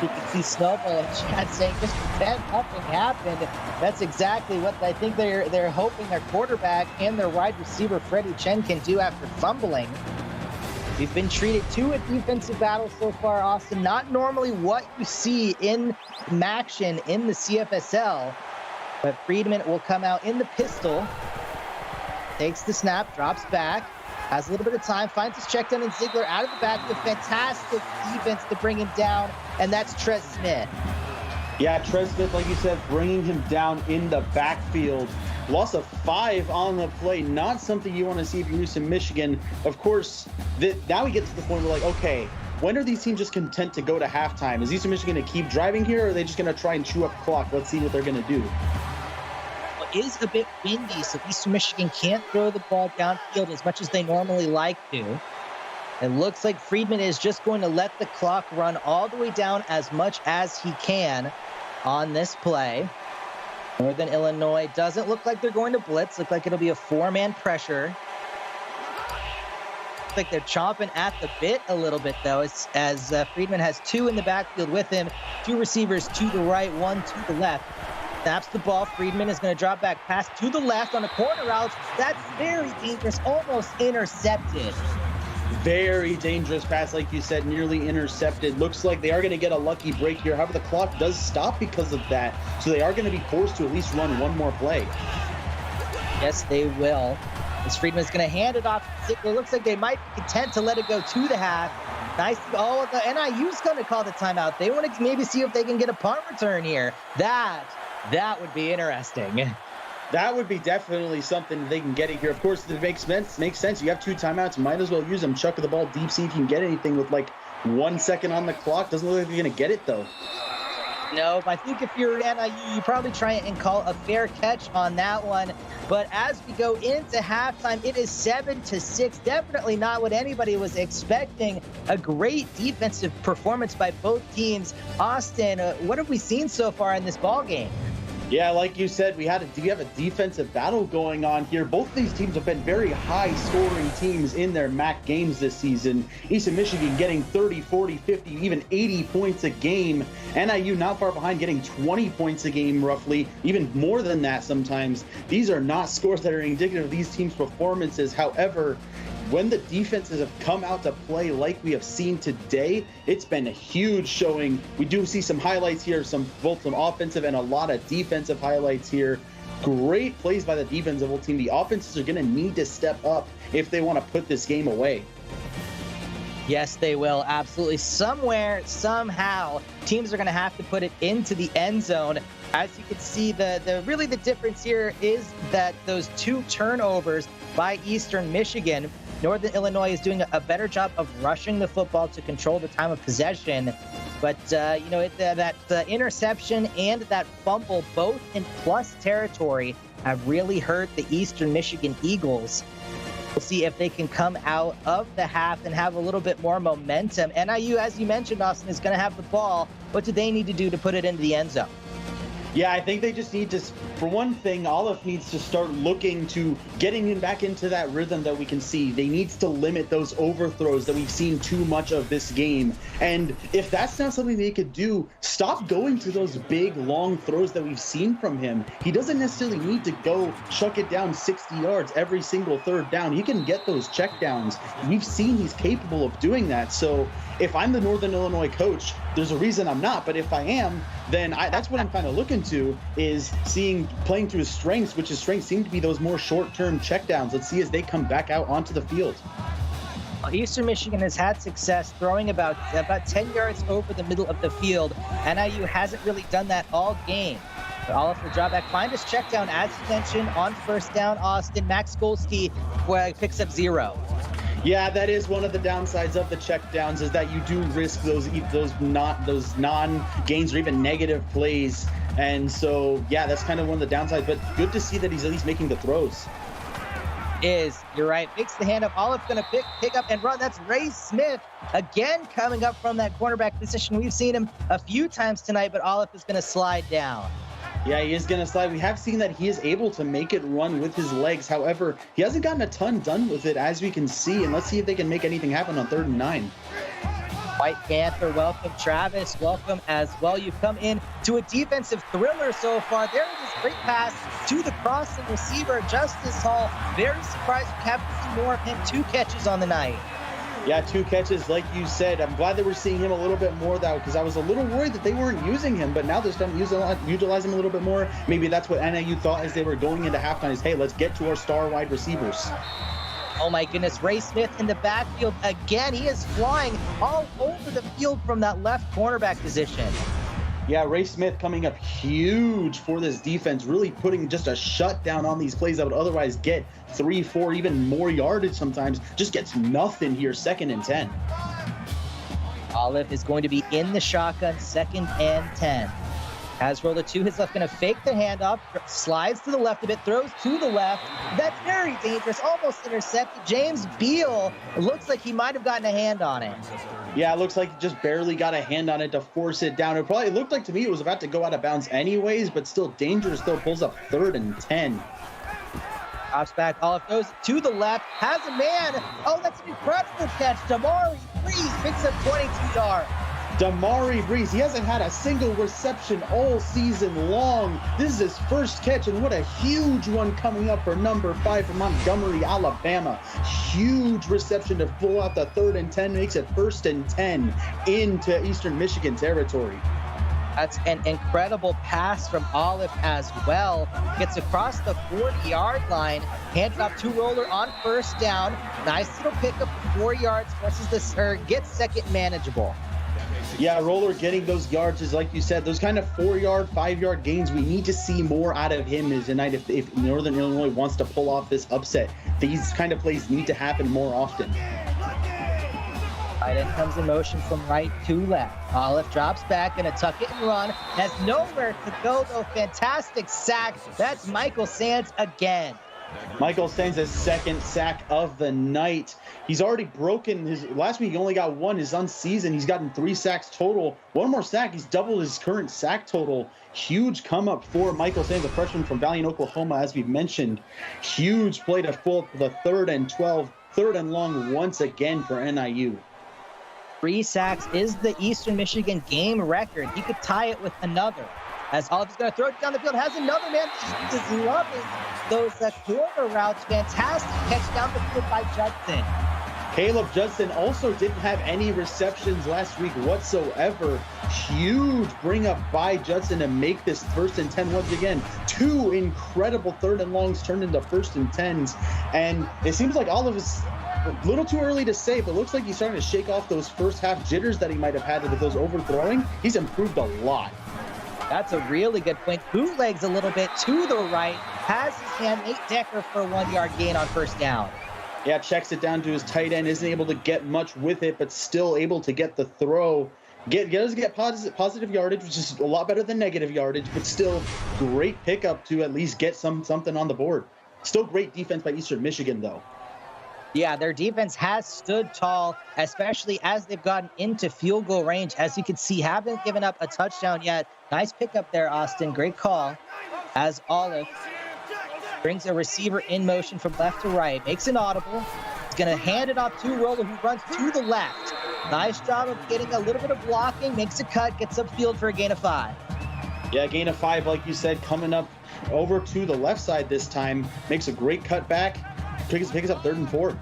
You can see Snowball and Chad saying just pretend nothing happened. That's exactly what I think they're hoping their quarterback and their wide receiver Freddie Chen can do after fumbling. We've been treated to a defensive battle so far, Austin. Not normally what you see in action in the CFSL, but Friedman will come out in the pistol, takes the snap, drops back, has a little bit of time, finds his check down, and Ziegler out of the backfield. Fantastic defense to bring him down, and that's Trez Smith. Yeah, Trez Smith, like you said, bringing him down in the backfield. Loss of 5 on the play, not something you want to see if you're Eastern Michigan. Of course, now we get to the point where, like, okay, when are these teams just content to go to halftime? Is Eastern Michigan going to keep driving here, or are they just going to try and chew up clock? Let's see what they're going to do. It is a bit windy, so Eastern Michigan can't throw the ball downfield as much as they normally like to. It looks like Friedman is just going to let the clock run all the way down as much as he can on this play. Northern Illinois doesn't look like they're going to blitz. Look like it'll be a 4-man pressure. Looks like they're chomping at the bit a little bit, though, as Friedman has 2 in the backfield with him. 2 receivers to the right, 1 to the left. Snaps the ball. Friedman is going to drop back, pass to the left on a corner route. That's very dangerous, almost intercepted. Very dangerous pass, like you said, nearly intercepted. Looks like they are going to get a lucky break here. However, the clock does stop because of that, so they are going to be forced to at least run one more play. Yes, they will. As Friedman's going to hand it off to Ziegler. Looks like they might be content to let it go to the half. Nice. Oh, the NIU's going to call the timeout. They want to maybe see if they can get a punt return here. That would be interesting. That would be definitely something they can get it here. Of course, it makes sense. You have 2 timeouts. Might as well use them. Chuck the ball deep, see if you can get anything with like 1 second on the clock. Doesn't look like you're going to get it, though. No, I think if you're NIU, you probably try and call a fair catch on that one. But as we go into halftime, it is 7-6. Definitely not what anybody was expecting. A great defensive performance by both teams. Austin, what have we seen so far in this ball game? Yeah, like you said, we have a defensive battle going on here. Both of these teams have been very high-scoring teams in their MAC games this season. Eastern Michigan getting 30, 40, 50, even 80 points a game. NIU not far behind, getting 20 points a game roughly, even more than that sometimes. These are not scores that are indicative of these teams' performances. However, when the defenses have come out to play like we have seen today, it's been a huge showing. We do see some highlights here, both some offensive and a lot of defensive highlights here. Great plays by the defensive team. The offenses are going to need to step up if they want to put this game away. Yes, they will. Absolutely. Somewhere, somehow, teams are going to have to put it into the end zone. As you can see, really the difference here is that those 2 turnovers by Eastern Michigan. Northern Illinois is doing a better job of rushing the football to control the time of possession. But, that interception and that fumble, both in plus territory, have really hurt the Eastern Michigan Eagles. We'll see if they can come out of the half and have a little bit more momentum. NIU, as you mentioned, Austin, is going to have the ball. What do they need to do to put it into the end zone? Yeah, I think they just need to, for one thing, Olive needs to start looking to getting back into that rhythm that we can see. They need to limit those overthrows that we've seen too much of this game. And if that's not something they could do, stop going to those big, long throws that we've seen from him. He doesn't necessarily need to go chuck it down 60 yards every single third down. He can get those checkdowns. We've seen he's capable of doing that. So if I'm the Northern Illinois coach, there's a reason I'm not, but if I am, then that's what I'm kind of looking to, is playing to his strengths, which his strengths seem to be those more short-term checkdowns. Let's see as they come back out onto the field. Eastern Michigan has had success throwing about 10 yards over the middle of the field. NIU hasn't really done that all game. But Olive will draw back, find his check down, as you mentioned, on first down. Austin, Max Golsky picks up 0. Yeah, that is one of the downsides of the checkdowns, is that you do risk those non-gains or even negative plays. And so, yeah, that's kind of one of the downsides. But good to see that he's at least making the throws. You're right, makes the handoff. Olive's going to pick up and run. That's Ray Smith again coming up from that cornerback position. We've seen him a few times tonight, but Olive is going to slide down. Yeah, he is going to slide. We have seen that he is able to make it run with his legs. However, he hasn't gotten a ton done with it, as we can see. And let's see if they can make anything happen on 3rd and 9. White Panther, welcome. Travis, welcome as well. You've come in to a defensive thriller so far. There it is, great pass to the crossing receiver, Justice Hall. Very surprised we haven't seen more of him. 2 catches on the night. Yeah, 2 catches, like you said. I'm glad that we're seeing him a little bit more, though, because I was a little worried that they weren't using him, but now they're starting to utilize him a little bit more. Maybe that's what NIU thought as they were going into halftime is, hey, let's get to our star wide receivers. Oh my goodness, Ray Smith in the backfield again. He is flying all over the field from that left cornerback position. Yeah, Ray Smith coming up huge for this defense, really putting just a shutdown on these plays that would otherwise get 3, 4, even more yardage sometimes. Just gets nothing here, 2nd and 10. Olive is going to be in the shotgun, 2nd and 10. Has rolled it to his left, going to fake the handoff, slides to the left a bit, throws to the left. That's very dangerous, almost intercepted. James Beal, looks like he might have gotten a hand on it. Yeah, it looks like he just barely got a hand on it to force it down. It looked like to me it was about to go out of bounds anyways, but still dangerous, still pulls up 3rd and 10. Drops back, Olive goes to the left, has a man. Oh, that's an incredible catch. Damari Breeze picks up 22 yards. Damari Breeze, he hasn't had a single reception all season long. This is his first catch, and what a huge one coming up for number 5 from Montgomery, Alabama. Huge reception to pull out the 3rd and 10, makes it 1st and 10 into Eastern Michigan territory. That's an incredible pass from Olive as well. Gets across the 40-yard line, hands off to Roller on first down. Nice little pickup for 4 yards, gets second manageable. Yeah, Roller getting those yards is, like you said, those kind of 4-yard, 5-yard gains. We need to see more out of him tonight if Northern Illinois wants to pull off this upset. These kind of plays need to happen more often. Tight end comes in motion from right to left. Olive drops back and a tuck it and run. Has nowhere to go though. Fantastic sack. That's Michael Sands again. Michael Sands' his second sack of the night. He's already broken his last week. He only got one. His unseasoned. He's gotten 3 sacks total. One more sack. He's doubled his current sack total. Huge come up for Michael Sands, a freshman from Valiant, Oklahoma, as we mentioned. Huge play to full the 3rd and 12, 3rd and long once again for NIU. 3 sacks is the Eastern Michigan game record. He could tie it with another. As Oliver's going to throw it down the field, has another man. Just loving those corner routes. Fantastic catch down the field by Judson. Caleb Judson also didn't have any receptions last week whatsoever. Huge bring up by Judson to make this 1st and 10 once again. 2 incredible 3rd and longs turned into 1st and 10s. And it seems like all of his a little too early to say, but looks like he's starting to shake off those first half jitters that he might have had with those overthrowing. He's improved a lot. That's a really good point. Bootlegs a little bit to the right. Has his hand, Nate Decker for a 1-yard gain on 1st down. Yeah, checks it down to his tight end. Isn't able to get much with it, but still able to get the throw. Does get positive yardage, which is a lot better than negative yardage, but still great pickup to at least get something on the board. Still great defense by Eastern Michigan, though. Yeah, their defense has stood tall, especially as they've gotten into field goal range. As you can see, haven't given up a touchdown yet. Nice pickup there, Austin. Great call. As Olive brings a receiver in motion from left to right, makes an audible. He's going to hand it off to Roller, who runs to the left. Nice job of getting a little bit of blocking, makes a cut, gets upfield for a gain of 5. Yeah, gain of 5, like you said, coming up over to the left side this time. Makes a great cut back. Picks up 3rd and 4.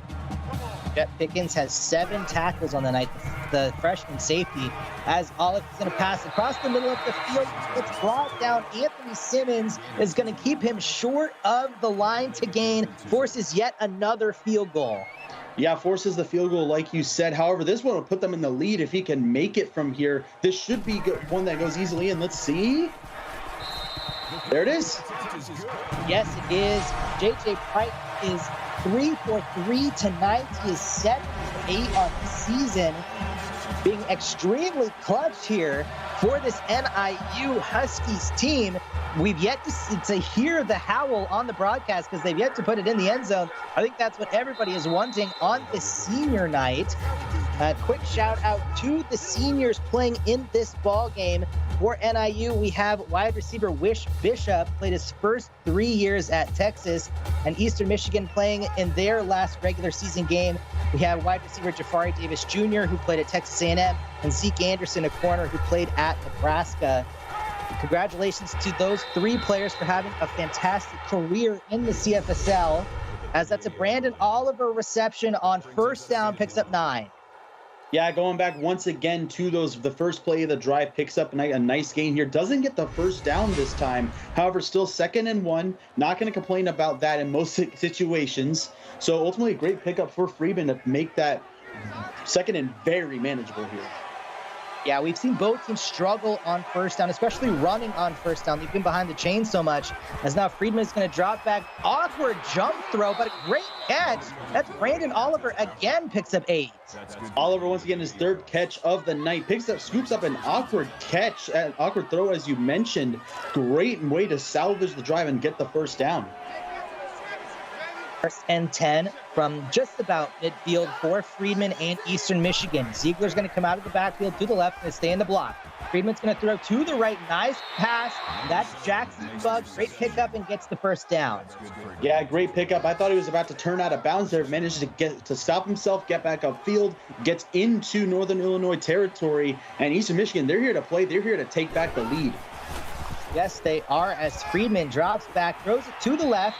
Jet Pickens has 7 tackles on the night, the freshman safety, as Olive is going to pass across the middle of the field. It's brought down. Anthony Simmons is going to keep him short of the line to gain, forces yet another field goal. Yeah, forces the field goal, like you said. However, this one will put them in the lead if he can make it from here. This should be one that goes easily in. Let's see. There it is. Yes, it is. J.J. Price is 3 for 3 tonight. He is 7 for 8 on the season, being extremely clutch here for this NIU Huskies team. We've yet to hear the howl on the broadcast because they've yet to put it in the end zone. I think that's what everybody is wanting on this senior night. A quick shout out to the seniors playing in this ball game. For NIU, we have wide receiver Wish Bishop, played his first 3 years at Texas, and Eastern Michigan playing in their last regular season game. We have wide receiver Jafari Davis Jr., who played at Texas A&M, and Zeke Anderson, a corner, who played at Nebraska. Congratulations to those 3 players for having a fantastic career in the CFSL, as that's a Brandon Oliver reception on 1st down, picks up 9. Yeah, going back once again to the first play of the drive, picks up a nice gain here. Doesn't get the 1st down this time. However, still 2nd and 1. Not going to complain about that in most situations. So ultimately, a great pickup for Friedman to make that 2nd and very manageable here. Yeah, we've seen both teams struggle on 1st down, especially running on 1st down. They've been behind the chain so much. As now Friedman is going to drop back. Awkward jump throw, but a great catch. That's Brandon Oliver again, picks up 8. Oliver, once again, his 3rd catch of the night. Scoops up an awkward catch, an awkward throw, as you mentioned. Great way to salvage the drive and get the 1st down. 1st and 10 from just about midfield for Friedman and Eastern Michigan. Ziegler's going to come out of the backfield to the left and stay in the block. Friedman's going to throw to the right. Nice pass. That's Jackson Bug. Great pickup and gets the 1st down. Yeah, great pickup. I thought he was about to turn out of bounds there. Managed to stop himself, get back upfield, gets into Northern Illinois territory. And Eastern Michigan, they're here to play. They're here to take back the lead. Yes, they are, as Friedman drops back, throws it to the left.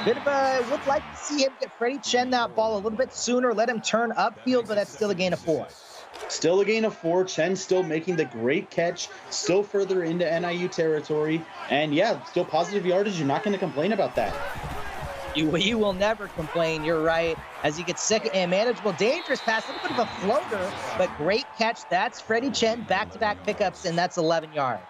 Bit of a, would like to see him get Freddie Chen that ball a little bit sooner, let him turn upfield, but that's still a gain of 4. Still a gain of 4. Chen still making the great catch, still further into NIU territory. And yeah, still positive yardage. You're not going to complain about that. You will never complain, you're right. As he gets 2nd and manageable, dangerous pass, a little bit of a floater, but great catch. That's Freddie Chen, back-to-back pickups, and that's 11 yards.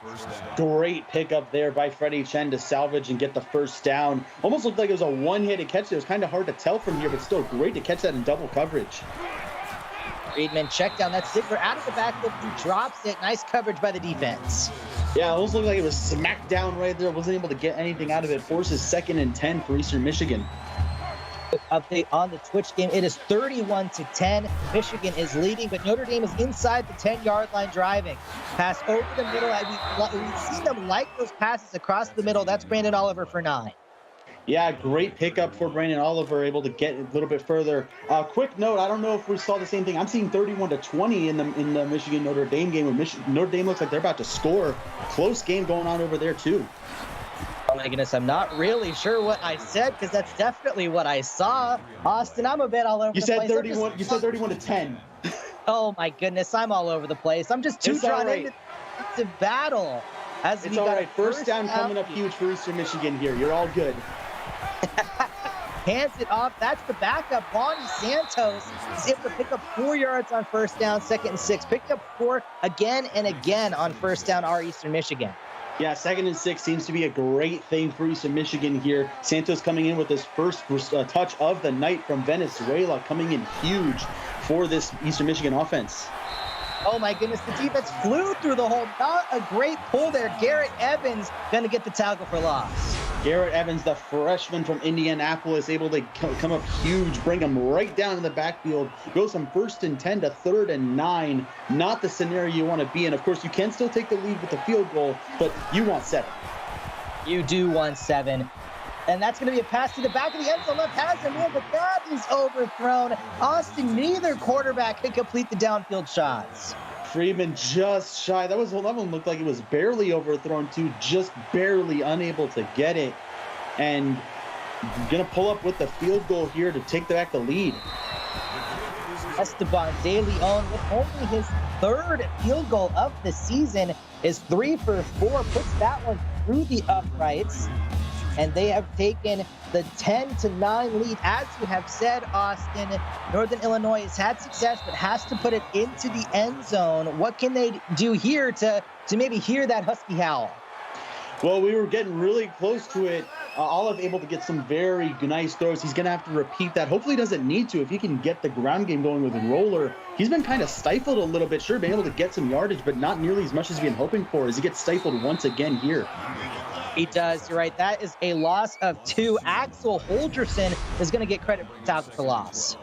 Great pickup there by Freddie Chen to salvage and get the 1st down. Almost looked like it was a one-handed catch. It was kind of hard to tell from here, but still great to catch that in double coverage. Friedman checked down that Ziegler out of the backfield. He drops it. Nice coverage by the defense. Yeah, it almost looked like it was smacked down right there. Wasn't able to get anything out of it. Forces 2nd and 10 for Eastern Michigan. Update on the Twitch game. It is 31-10. Michigan is leading, but Notre Dame is inside the 10-yard line driving. Pass over the middle. We've seen them like those passes across the middle. That's Brandon Oliver for 9. Yeah, great pickup for Brandon Oliver, able to get a little bit further. Quick note, I don't know if we saw the same thing. I'm seeing 31-20 in the Michigan Notre Dame game. Where Notre Dame looks like they're about to score. Close game going on over there too. Oh my goodness, I'm not really sure what I said because that's definitely what I saw. Austin, I'm a bit all over You the said place. 31. You said 31-10. Oh my goodness, I'm all over the place. I'm just too drawn into battle. As It's all right. First down coming up huge for Eastern Michigan here. You're all good. Hands it off. That's the backup. Lonnie Santos is able to pick up 4 yards on first down, 2nd and 6. Picked up 4 again and again on first down, Eastern Michigan. Yeah, 2nd and 6 seems to be a great thing for Eastern Michigan here. Santos coming in with his first touch of the night from Venezuela, coming in huge for this Eastern Michigan offense. Oh my goodness, the defense flew through the hole. Not a great pull there. Garrett Evans going to get the tackle for loss. Garrett Evans, the freshman from Indianapolis, able to come up huge, bring him right down in the backfield. Goes from 1st and 10 to 3rd and 9. Not the scenario you want to be in. Of course, you can still take the lead with the field goal, but you want 7. You do want 7. And that's going to be a pass to the back of the end zone. Left has him in, but that is overthrown. Austin, neither quarterback can complete the downfield shots. Friedman just shy. That one looked like it was barely overthrown too, just barely unable to get it. And gonna pull up with the field goal here to take back the lead. Esteban De Leon with only his 3rd field goal of the season is 3 for 4, puts that one through the uprights. And they have taken the 10-9 lead. As you have said, Austin, Northern Illinois has had success, but has to put it into the end zone. What can they do here to maybe hear that Husky howl? Well, we were getting really close to it. Olive able to get some very nice throws. He's going to have to repeat that. Hopefully he doesn't need to. If he can get the ground game going with Roller, he's been kind of stifled a little bit. Sure, been able to get some yardage, but not nearly as much as we've been hoping for as he gets stifled once again here. He does. You're right. That is a loss of 2. Axel Holgerson is going to get credit for the tackle for loss.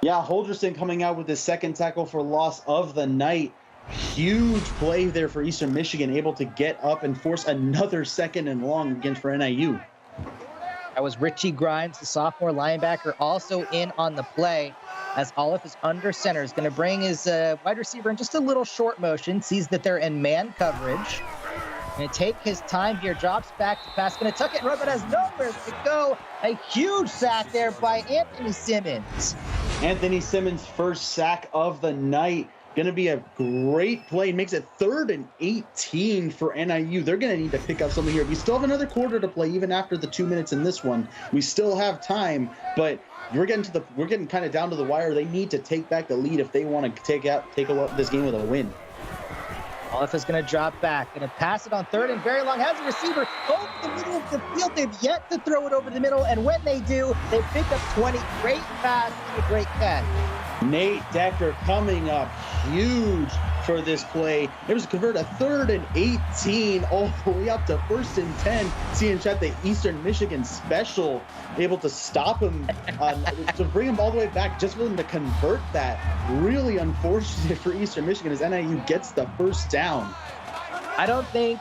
Yeah, Holgerson coming out with his 2nd tackle for loss of the night. Huge play there for Eastern Michigan, able to get up and force another 2nd and long again for NIU. That was Richie Grimes, the sophomore linebacker, also in on the play. As Olive is under center, is going to bring his wide receiver in just a little short motion, sees that they're in man coverage. Going to take his time here, drops back to pass, going to tuck it and run, but has nowhere to go. A huge sack there by Anthony Simmons. Anthony Simmons' first sack of the night. Going to be a great play. Makes it 3rd and 18 for NIU. They're going to need to pick up something here. We still have another quarter to play, even after the 2 minutes in this one. We still have time, but we're getting kind of down to the wire. They need to take back the lead if they want to take this game with a win. Olive is going to drop back, going to pass it on 3rd and very long. Has a receiver over the middle of the field. They've yet to throw it over the middle, and when they do, they pick up 20. Great pass and a great catch. Nate Decker coming up huge for this play. It was convert a 3rd and 18 all the way up to 1st and 10. Seeing Chet, the Eastern Michigan special, able to stop him, to bring him all the way back, just for him to convert that. Really unfortunate for Eastern Michigan as NIU gets the first down. I don't think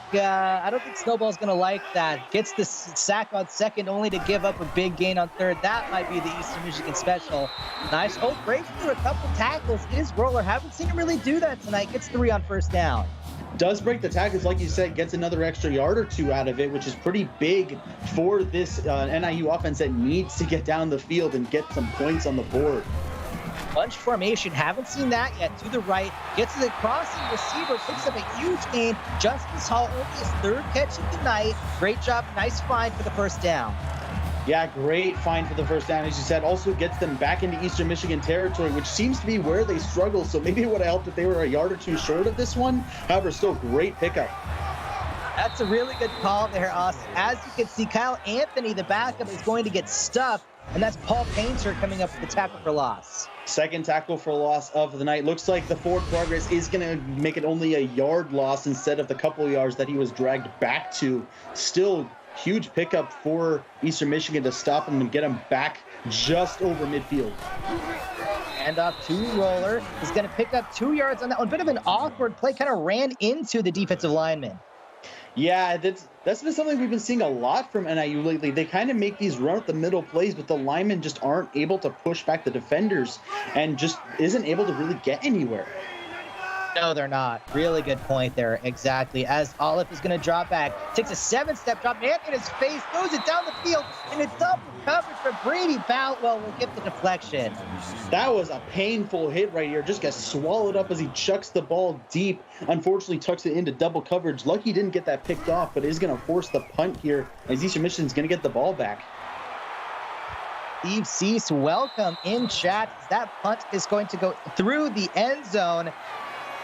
Snowball's going to like that. Gets the sack on 2nd only to give up a big gain on 3rd. That might be the Eastern Michigan special. Nice. Oh, breaks through a couple tackles. Is Roller. Haven't seen him really do that tonight. Gets 3 on first down. Does break the tackles, like you said, gets another extra yard or 2 out of it, which is pretty big for this NIU offense that needs to get down the field and get some points on the board. Bunch formation, haven't seen that yet. To the right, gets to the crossing receiver, picks up a huge gain. Justice Hall only his 3rd catch of the night. Great job, nice find for the first down. Yeah, great find for the first down, as you said. Also gets them back into Eastern Michigan territory, which seems to be where they struggle. So maybe it would have helped if they were a yard or 2 short of this one. However, still great pickup. That's a really good call there, Austin. As you can see, Kyle Anthony, the backup, is going to get stuffed. and that's Paul Painter coming up with the tackle for loss. Second tackle for loss of the night. Looks like the forward progress is going to make it only a yard loss instead of the couple yards that he was dragged back to. Still huge pickup for Eastern Michigan to stop him and get him back just over midfield. And off to Roller. He's going to pick up 2 yards on that one. Bit of an awkward play, kind of ran into the defensive lineman. Yeah, that's been something we've been seeing a lot from NIU lately. They kind of make these run at the middle plays, but the linemen just aren't able to push back the defenders and just isn't able to really get anywhere. No, they're not. Really good point there. Exactly. As Olive is going to drop back, takes a 7-step drop, man in his face, throws it down the field, and it's double coverage for Brady Boutwell will get the deflection. That was a painful hit right here. Just gets swallowed up as he chucks the ball deep. Unfortunately, tucks it into double coverage. Lucky he didn't get that picked off, but is going to force the punt here as Eastern Michigan's going to get the ball back. Steve Cease, welcome in chat. That punt is going to go through the end zone.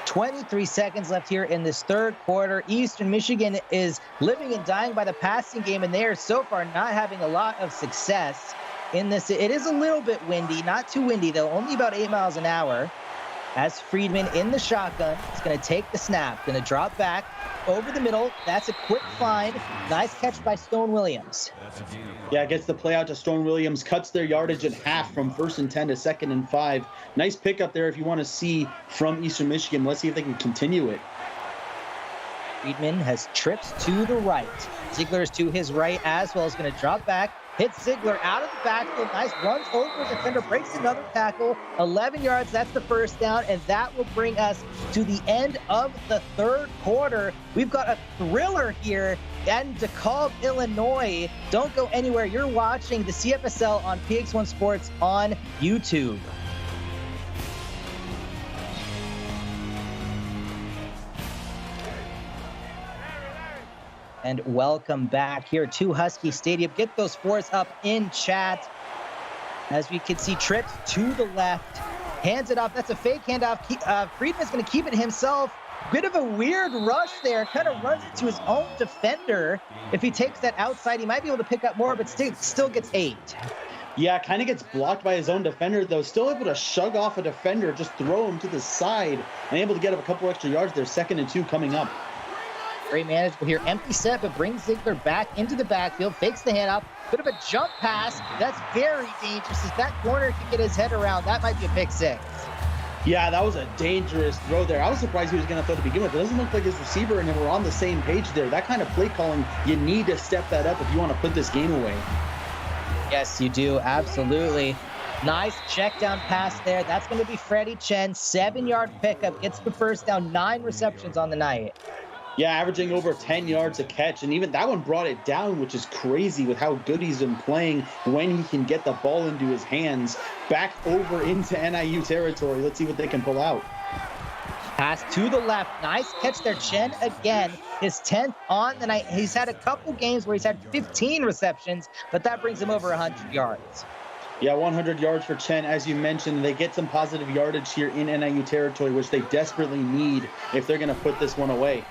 23 seconds left here in this third quarter. Eastern Michigan is living and dying by the passing game, and they are so far not having a lot of success in this. It is a little bit windy, not too windy though, only about 8 miles an hour. As Friedman in the shotgun, is going to take the snap, going to drop back over the middle. That's a quick find. Nice catch by Stone Williams. Yeah, gets the play out to Stone Williams, cuts their yardage in half from 1st and 10 to 2nd and 5. Nice pickup there if you want to see from Eastern Michigan. Let's see if they can continue it. Friedman has tripped to the right. Ziegler is to his right as well. Is going to drop back. Hits Ziegler out of the backfield. Nice runs over the defender, breaks another tackle. 11 yards, that's the first down, and that will bring us to the end of the third quarter. We've got a thriller here in DeKalb, Illinois. Don't go anywhere. You're watching the CFSL on PX1 Sports on YouTube. And welcome back here to Husky Stadium. Get those fours up in chat. As we can see, trips to the left, hands it off. That's a fake handoff. Friedman's going to keep it himself. Bit of a weird rush there. Kind of runs into his own defender. If he takes that outside, he might be able to pick up more, but still gets 8. Yeah, kind of gets blocked by his own defender, though. Still able to shug off a defender, just throw him to the side, and able to get up a couple extra yards there. 2nd and 2 coming up. Great manageable here. Empty set, but brings Ziegler back into the backfield. Fakes the handoff. Bit of a jump pass. That's very dangerous. If that corner can get his head around, that might be a pick 6. Yeah, that was a dangerous throw there. I was surprised he was going to throw to begin with. It doesn't look like his receiver and him were on the same page there. That kind of play calling, you need to step that up if you want to put this game away. Yes, you do. Absolutely. Nice check down pass there. That's going to be Freddie Chen. 7-yard pickup. Gets the first down. 9 receptions on the night. Yeah, averaging over 10 yards a catch, and even that one brought it down, which is crazy with how good he's been playing when he can get the ball into his hands. Back over into NIU territory. Let's see what they can pull out. Pass to the left. Nice catch there. Chen again. His 10th on the night. He's had a couple games where he's had 15 receptions, but that brings him over 100 yards. Yeah, 100 yards for Chen. As you mentioned, they get some positive yardage here in NIU territory, which they desperately need if they're going to put this one away.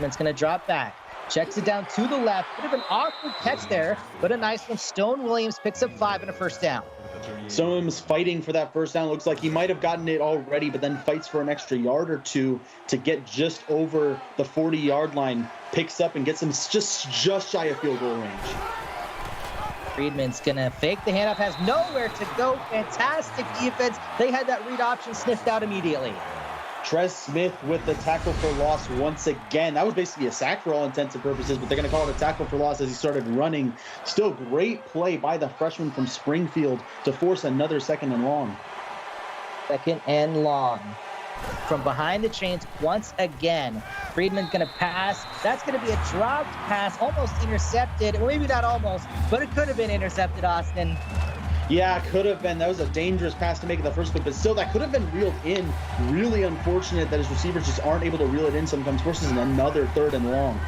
It's going to drop back. Checks it down to the left. Bit of an awkward catch there, but a nice one. Stone Williams picks up 5 and a first down. Stone Williams fighting for that first down. Looks like he might have gotten it already, but then fights for an extra yard or two to get just over the 40-yard line. Picks up and gets him just shy of field goal range. Friedman's going to fake the handoff, has nowhere to go. Fantastic defense. They had that read option sniffed out immediately. Trez Smith with the tackle for loss once again. That was basically a sack for all intents and purposes, but they're going to call it a tackle for loss as he started running. Still great play by the freshman from Springfield to force another 2nd and long. 2nd and long. From behind the chains once again. Friedman's going to pass. That's going to be a dropped pass, almost intercepted. Well, maybe not almost, but it could have been intercepted, Austin. Yeah, it could have been. That was a dangerous pass to make in the first place, but still, that could have been reeled in. Really unfortunate that his receivers just aren't able to reel it in sometimes. Forces another 3rd and long.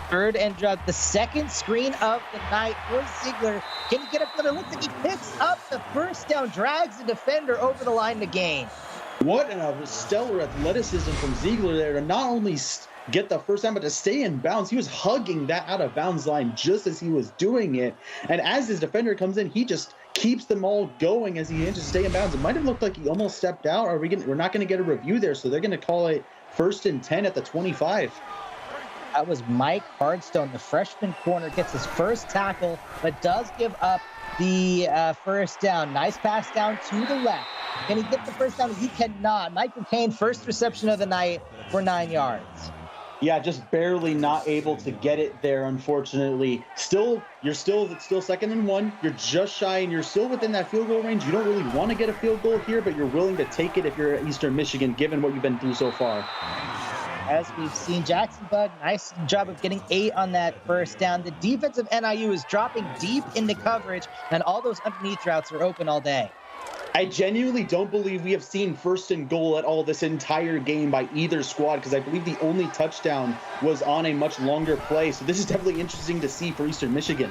3rd and drug. The second screen of the night for Ziegler. Can he get up? It looks like he picks up the first down, drags the defender over the line to gain. What a stellar athleticism from Ziegler there to not only get the first down, but to stay in bounds. He was hugging that out of bounds line just as he was doing it. And as his defender comes in, he just keeps them all going as he manages to stay in bounds. It might have looked like he almost stepped out. We're not going to get a review there, so they're going to call it 1st and 10 at the 25. That was Mike Hardstone, the freshman corner, gets his first tackle, but does give up the first down. Nice pass down to the left. Can he get the first down? He cannot. Mike McCain, first reception of the night for 9 yards. Yeah, just barely not able to get it there, unfortunately. It's still 2nd and 1. You're just shy, and you're still within that field goal range. You don't really want to get a field goal here, but you're willing to take it if you're at Eastern Michigan, given what you've been through so far. As we've seen, Jackson Bug, nice job of getting 8 on that first down. The defense of NIU is dropping deep into coverage, and all those underneath routes are open all day. I genuinely don't believe we have seen 1st and goal at all this entire game by either squad, because I believe the only touchdown was on a much longer play. So this is definitely interesting to see for Eastern Michigan.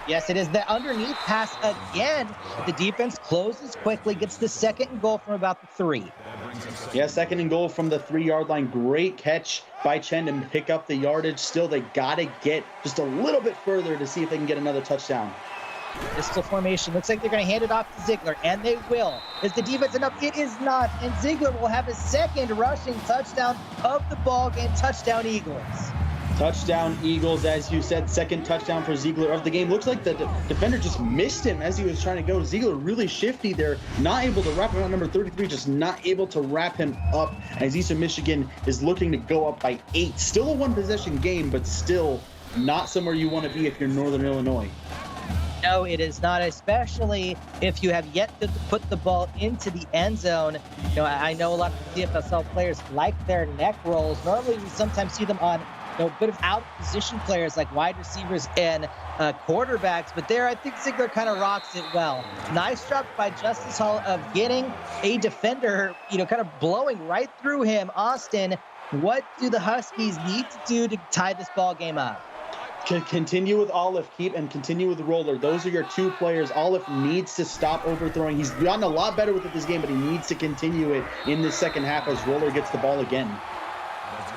Yes, it is the underneath pass again. The defense closes quickly, gets the 2nd and goal from about the 3. Yeah, 2nd and goal from the 3-yard line. Great catch by Chen to pick up the yardage. Still, they got to get just a little bit further to see if they can get another touchdown. Pistol formation. Looks like they're going to hand it off to Ziegler, and they will. Is the defense enough? It is not, and Ziegler will have his 2nd rushing touchdown of the ball game. Touchdown, Eagles. Touchdown, Eagles, as you said. 2nd touchdown for Ziegler of the game. Looks like the defender just missed him as he was trying to go. Ziegler really shifty there, not able to wrap him up. Number 33 just not able to wrap him up as Eastern Michigan is looking to go up by 8. Still a 1-possession game, but still not somewhere you want to be if you're Northern Illinois. No, it is not, especially if you have yet to put the ball into the end zone. You know, I know a lot of the CFSL players like their neck rolls. Normally, we sometimes see them on a bit of out-of-position players like wide receivers and quarterbacks, but there I think Ziegler kind of rocks it well. Nice job by Justice Hall of getting a defender, kind of blowing right through him. Austin, what do the Huskies need to do to tie this ball game up? Continue with Olive, and continue with Roller. Those are your 2 players. Olive needs to stop overthrowing. He's gotten a lot better with it this game, but he needs to continue it in the second half as Roller gets the ball again.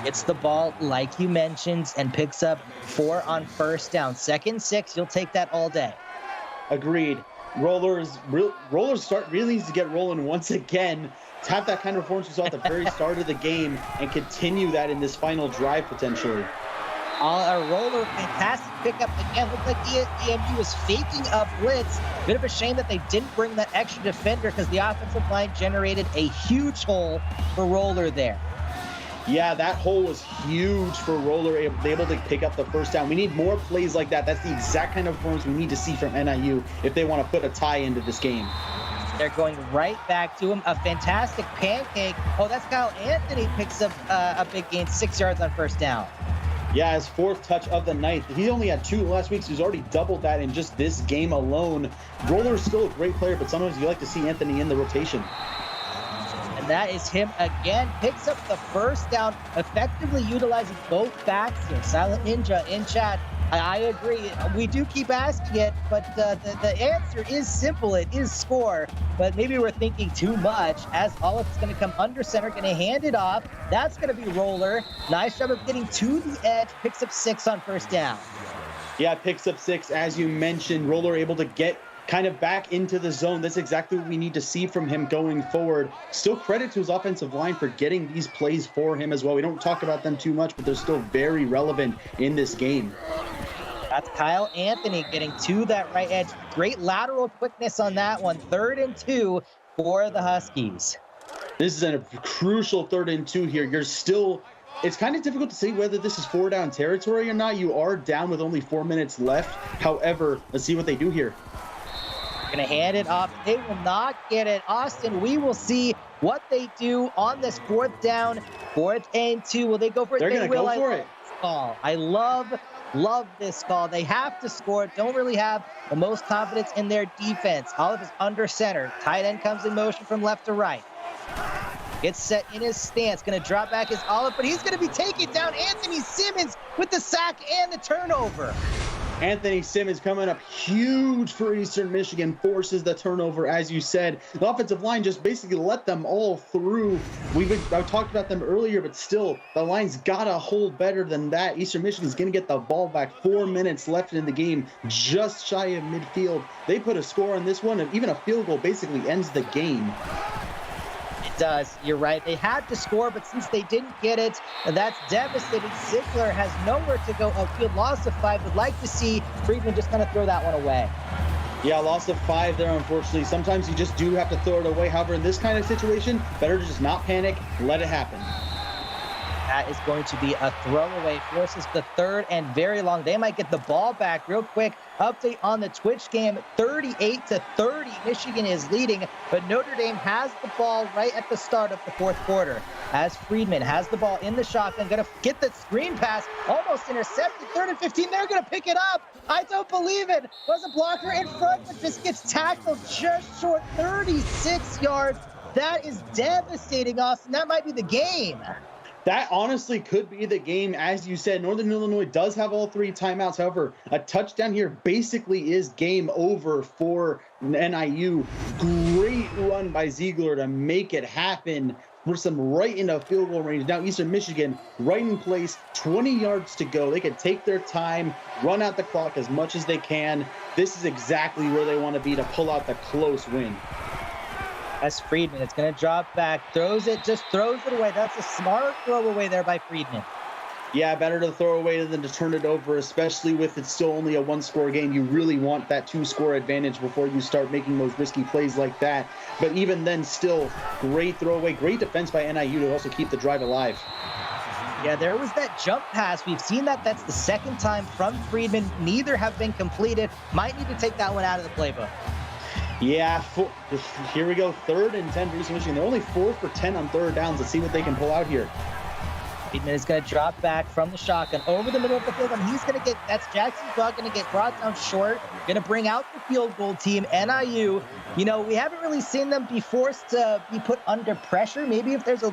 Gets the ball, like you mentioned, and picks up 4 on first down. 2nd 6, you'll take that all day. Agreed. Roller really needs to get rolling once again. To have that kind of performance we saw at the very start of the game and continue that in this final drive potentially. A Roller, fantastic pickup. Again, looked like EMU was faking a blitz. Bit of a shame that they didn't bring that extra defender because the offensive line generated a huge hole for Roller there. Yeah, that hole was huge for Roller, able to pick up the first down. We need more plays like that. That's the exact kind of performance we need to see from NIU if they want to put a tie into this game. They're going right back to him. A fantastic pancake. Oh, that's Kyle Anthony picks up a big gain, 6 yards on first down. Yeah, his 4th touch of the night. He only had 2 last week, so he's already doubled that in just this game alone. Roller's still a great player, but sometimes you like to see Anthony in the rotation. And that is him again. Picks up the first down, effectively utilizing both backs here. Silent Ninja in chat. I agree. We do keep asking it, but the answer is simple. It is score, but maybe we're thinking too much as Olive is going to come under center, going to hand it off. That's going to be Roller. Nice job of getting to the edge. Picks up 6 on first down. Yeah, picks up 6. As you mentioned, Roller able to get kind of back into the zone. That's exactly what we need to see from him going forward. Still credit to his offensive line for getting these plays for him as well. We don't talk about them too much, but they're still very relevant in this game. That's Kyle Anthony getting to that right edge. Great lateral quickness on that one. 3rd and 2 for the Huskies. This is a crucial 3rd and 2 here. It's kind of difficult to say whether this is 4-down territory or not. You are down with only 4 minutes left. However, let's see what they do here. Going to hand it off. They will not get it. Austin, we will see what they do on this 4th down. 4th and 2. Will they go for it? They're going to go for it. I love this call. They have to score. Don't really have the most confidence in their defense. Olive is under center. Tight end comes in motion from left to right. Gets set in his stance. Going to drop back his Olive, but he's going to be taken down. Anthony Simmons with the sack and the turnover. Anthony Simmons coming up huge for Eastern Michigan, forces the turnover, as you said. The offensive line just basically let them all through. I talked about them earlier, but still, the line's got to hold better than that. Eastern Michigan's going to get the ball back. 4 minutes left in the game, just shy of midfield. They put a score on this one, and even a field goal basically ends the game. Does. You're right. They had to score, but since they didn't get it, that's devastating. Ziegler has nowhere to go upfield. Loss of 5. Would like to see Friedman just kind of throw that one away. Yeah, loss of 5 there, unfortunately. Sometimes you just do have to throw it away. However, in this kind of situation, better to just not panic, let it happen. That is going to be a throwaway. Forces the third and very long. They might get the ball back real quick. Update on the Twitch game, 38-30. Michigan is leading, but Notre Dame has the ball right at the start of the fourth quarter. As Friedman has the ball in the shotgun, going to get the screen pass, almost intercepted, 3rd and 15. They're going to pick it up. I don't believe it. Was a blocker in front, but just gets tackled just short, 36 yards. That is devastating, Austin. That might be the game. That honestly could be the game. As you said, Northern Illinois does have all 3 timeouts. However, a touchdown here basically is game over for NIU. Great run by Ziegler to make it happen. Force them right into field goal range. Now Eastern Michigan right in place, 20 yards to go. They can take their time, run out the clock as much as they can. This is exactly where they want to be to pull out the close win. As Friedman, it's going to drop back, throws it away. That's a smart throw away there by Friedman. Yeah, better to throw away than to turn it over, especially with it's still only a 1-score game. You really want that 2-score advantage before you start making those risky plays like that. But even then, still, great throwaway, great defense by NIU to also keep the drive alive. Yeah, there was that jump pass. We've seen that. That's the second time from Friedman. Neither have been completed. Might need to take that one out of the playbook. Yeah, here we go. 3rd and 10 for Eastern Michigan. They're only 4 for 10 on 3rd downs. Let's see what they can pull out here. Friedman is going to drop back from the shotgun over the middle of the field, and he's going to get, that's Jackson Buck, going to get brought down short, going to bring out the field goal team. NIU, you know, we haven't really seen them be forced to be put under pressure. Maybe if there's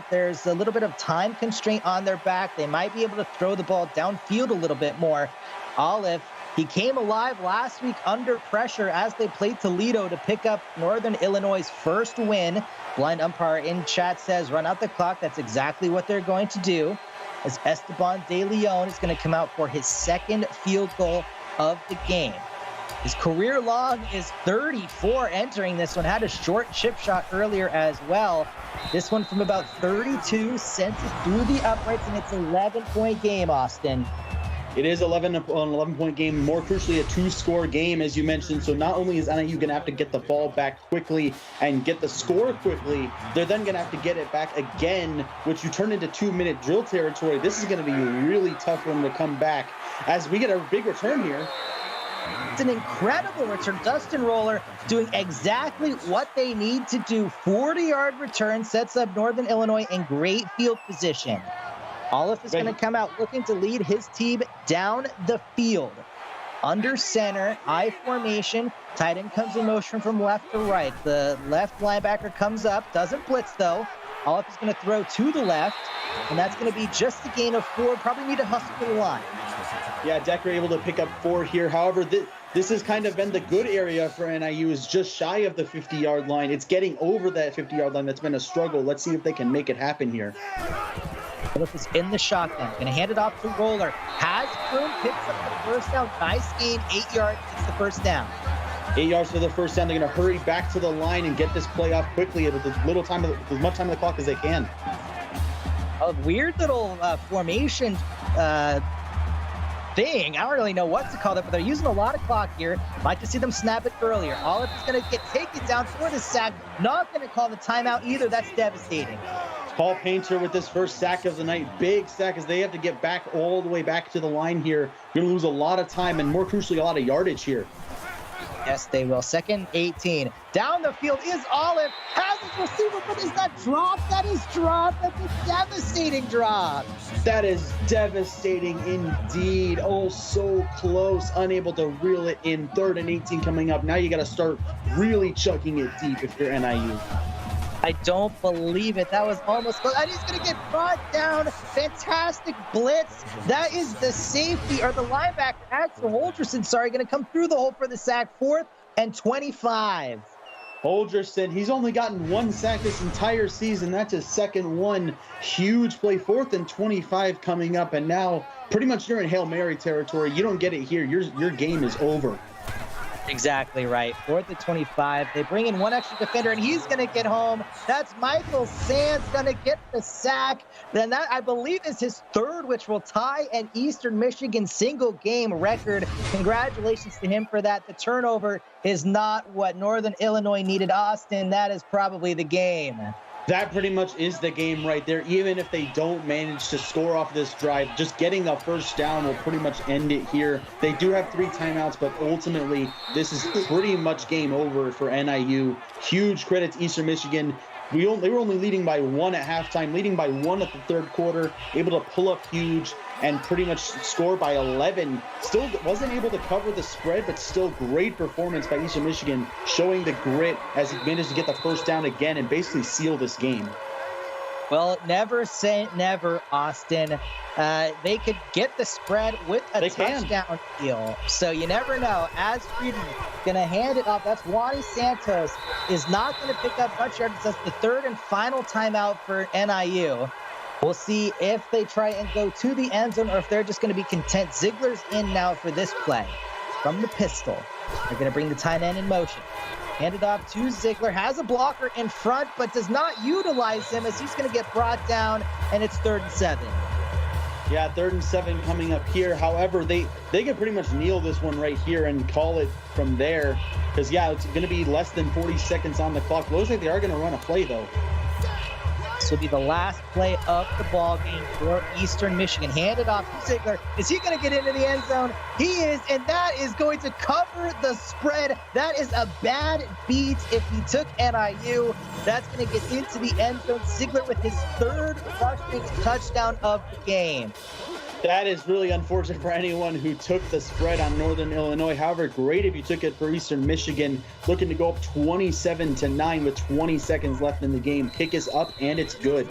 a little bit of time constraint on their back, they might be able to throw the ball downfield a little bit more. Olive, he came alive last week under pressure as they played Toledo to pick up Northern Illinois' first win. Blind umpire in chat says, run out the clock. That's exactly what they're going to do. As Esteban De Leon is going to come out for his 2nd field goal of the game. His career log is 34 entering this one. Had a short chip shot earlier as well. This one from about 32 sent it through the uprights, and it's an 11-point game, Austin. It is an 11-point game, more crucially a 2-score game, as you mentioned. So not only is NIU going to have to get the ball back quickly and get the score quickly, they're then going to have to get it back again, which you turn into 2-minute drill territory. This is going to be a really tough one to come back as we get a big return here. It's an incredible return. Dustin Roller doing exactly what they need to do. 40-yard return sets up Northern Illinois in great field position. Olive is going to come out looking to lead his team down the field. Under center, I formation. Tight end comes in motion from left to right. The left linebacker comes up, doesn't blitz though. Olive is going to throw to the left, and that's going to be just a gain of 4. Probably need a hustle to the line. Yeah, Decker able to pick up 4 here. However, this has kind of been the good area for NIU, is just shy of the 50-yard line. It's getting over that 50-yard line. That's been a struggle. Let's see if they can make it happen here. Phillips is in the shotgun. Going to hand it off to Roller. Has room, picks up the first down. Nice gain, 8 yards. It's the first down. 8 yards for the first down. They're going to hurry back to the line and get this play off quickly with as much time on the clock as they can. A weird little formation thing. I don't really know what to call it, but they're using a lot of clock here. Like to see them snap it earlier. Olive is going to get taken down for the sack. Not going to call the timeout either. That's devastating. Paul Painter with this first sack of the night. Big sack as they have to get back all the way back to the line here. Going to lose a lot of time and more crucially a lot of yardage here. Yes, they will. 2nd 18. Down the field is Olive. Has his receiver, but is that dropped? That is dropped. That's a devastating drop. That is devastating indeed. Oh, so close. Unable to reel it in. 3rd and 18 coming up. Now you got to start really chucking it deep if you're NIU. I don't believe it. That was almost close. And he's going to get brought down. Fantastic blitz. That is the safety, or the linebacker, Axel Holgerson, going to come through the hole for the sack. 4th and 25. Holgerson, he's only gotten 1 sack this entire season. That's his second one. Huge play. 4th and 25 coming up, and now pretty much you're in Hail Mary territory. You don't get it here. Your game is over. Exactly right. 4th and 25. They bring in one extra defender, and he's going to get home. That's Michael Sands going to get the sack. Then that, I believe, is his 3rd, which will tie an Eastern Michigan single-game record. Congratulations to him for that. The turnover is not what Northern Illinois needed. Austin, that is probably the game. That pretty much is the game right there. Even if they don't manage to score off this drive, just getting the first down will pretty much end it here. They do have 3 timeouts, but ultimately this is pretty much game over for NIU. Huge credit to Eastern Michigan. They were only leading by 1 at halftime, leading by 1 at the 3rd quarter, able to pull up huge and pretty much score by 11. Still wasn't able to cover the spread, but still great performance by Eastern Michigan, showing the grit as he managed to get the first down again and basically seal this game. Well, never say never, Austin. They could get the spread with a touchdown deal. So you never know. As Frieden going to hand it off. That's Wani Santos is not going to pick up much yards. That's the 3rd and final timeout for NIU. We'll see if they try and go to the end zone or if they're just going to be content. Ziegler's in now for this play from the pistol. They're going to bring the tight end in motion. Hand it off to Ziegler. Has a blocker in front, but does not utilize him as he's going to get brought down, and it's 3rd and 7. Yeah, 3rd and 7 coming up here. However, they can pretty much kneel this one right here and call it from there. Because, yeah, it's going to be less than 40 seconds on the clock. Looks like they are going to run a play, though. This will be the last play of the ball game for Eastern Michigan. Handed off to Ziegler. Is he going to get into the end zone? He is, and that is going to cover the spread. That is a bad beat if he took NIU. That's going to get into the end zone. Ziegler with his 3rd rushing touchdown of the game. That is really unfortunate for anyone who took the spread on Northern Illinois. However, great if you took it for Eastern Michigan. Looking to go up 27-9 with 20 seconds left in the game. Kick is up, and it's good.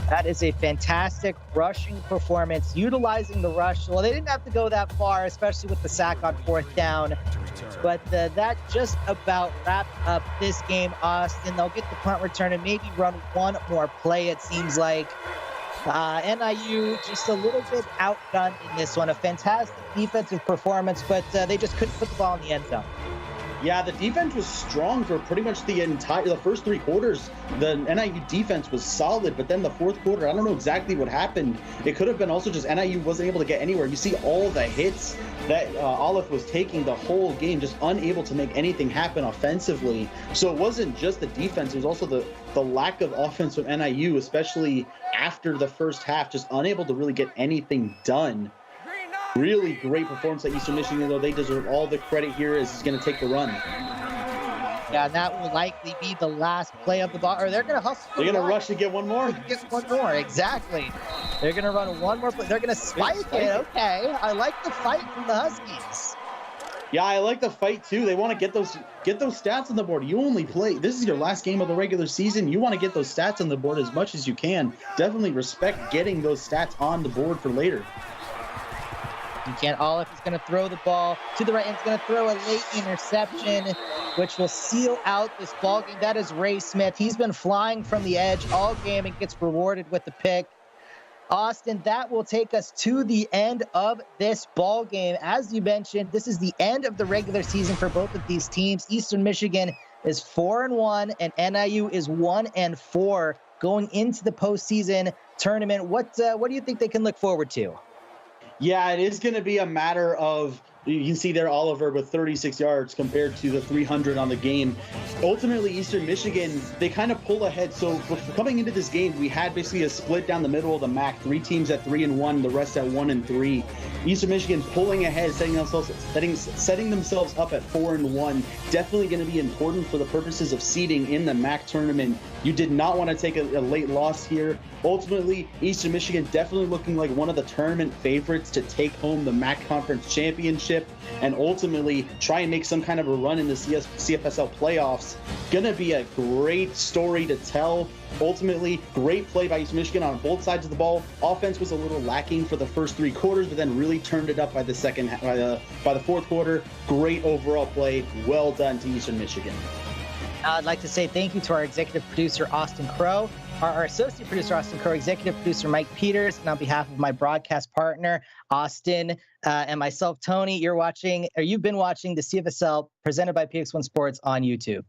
That is a fantastic rushing performance, utilizing the rush. Well, they didn't have to go that far, especially with the sack on 4th down. But that just about wrapped up this game, Austin. They'll get the punt return and maybe run one more play, it seems like. NIU just a little bit outdone in this one. A fantastic defensive performance, but they just couldn't put the ball in the end zone. Yeah, the defense was strong for pretty much the first 3 quarters. The NIU defense was solid, but then the 4th quarter, I don't know exactly what happened. It could have been also just NIU wasn't able to get anywhere. You see all the hits that Olive was taking the whole game, just unable to make anything happen offensively. So it wasn't just the defense, it was also the lack of offense from NIU, especially after the first half, just unable to really get anything done. Really great performance at Eastern Michigan, though. They deserve all the credit here as he's going to take the run. Yeah, that will likely be the last play of the ball. Or they're going to hustle. They're going to rush to get one more? Get one more, exactly. They're going to run one more play. They're going to spike it. Okay, I like the fight from the Huskies. Yeah, I like the fight, too. They want to get those stats on the board. You only play. This is your last game of the regular season. You want to get those stats on the board as much as you can. Definitely respect getting those stats on the board for later. You can't. Olive is going to throw the ball to the right, and he's going to throw a late interception, which will seal out this ball game. That is Ray Smith. He's been flying from the edge all game and gets rewarded with the pick. Austin, that will take us to the end of this ball game. As you mentioned, this is the end of the regular season for both of these teams. Eastern Michigan is 4-1, and NIU is 1-4 going into the postseason tournament. What do you think they can look forward to? Yeah, it is going to be a matter of, you can see there Oliver with 36 yards compared to the 300 on the game. Ultimately, Eastern Michigan, they kind of pull ahead. So for coming into this game, we had basically a split down the middle of the MAC. 3 teams at 3-1, the rest at 1-3. Eastern Michigan pulling ahead, setting themselves up at 4-1. Definitely going to be important for the purposes of seeding in the MAC tournament. You did not want to take a late loss here. Ultimately, Eastern Michigan definitely looking like one of the tournament favorites to take home the MAC Conference Championship. ship and ultimately try and make some kind of a run in the CFSL playoffs. Gonna be a great story to tell. Ultimately, great play by Eastern Michigan on both sides of the ball. Offense was a little lacking for the first 3 quarters, but then really turned it up by the fourth quarter. Great overall play. Well done to Eastern Michigan. I'd like to say thank you to our executive producer, Austin Crow, our associate producer, Austin Crow, executive producer, Mike Peters, and on behalf of my broadcast partner, Austin, and myself, Tony, you've been watching the CFSL presented by PX1 Sports on YouTube.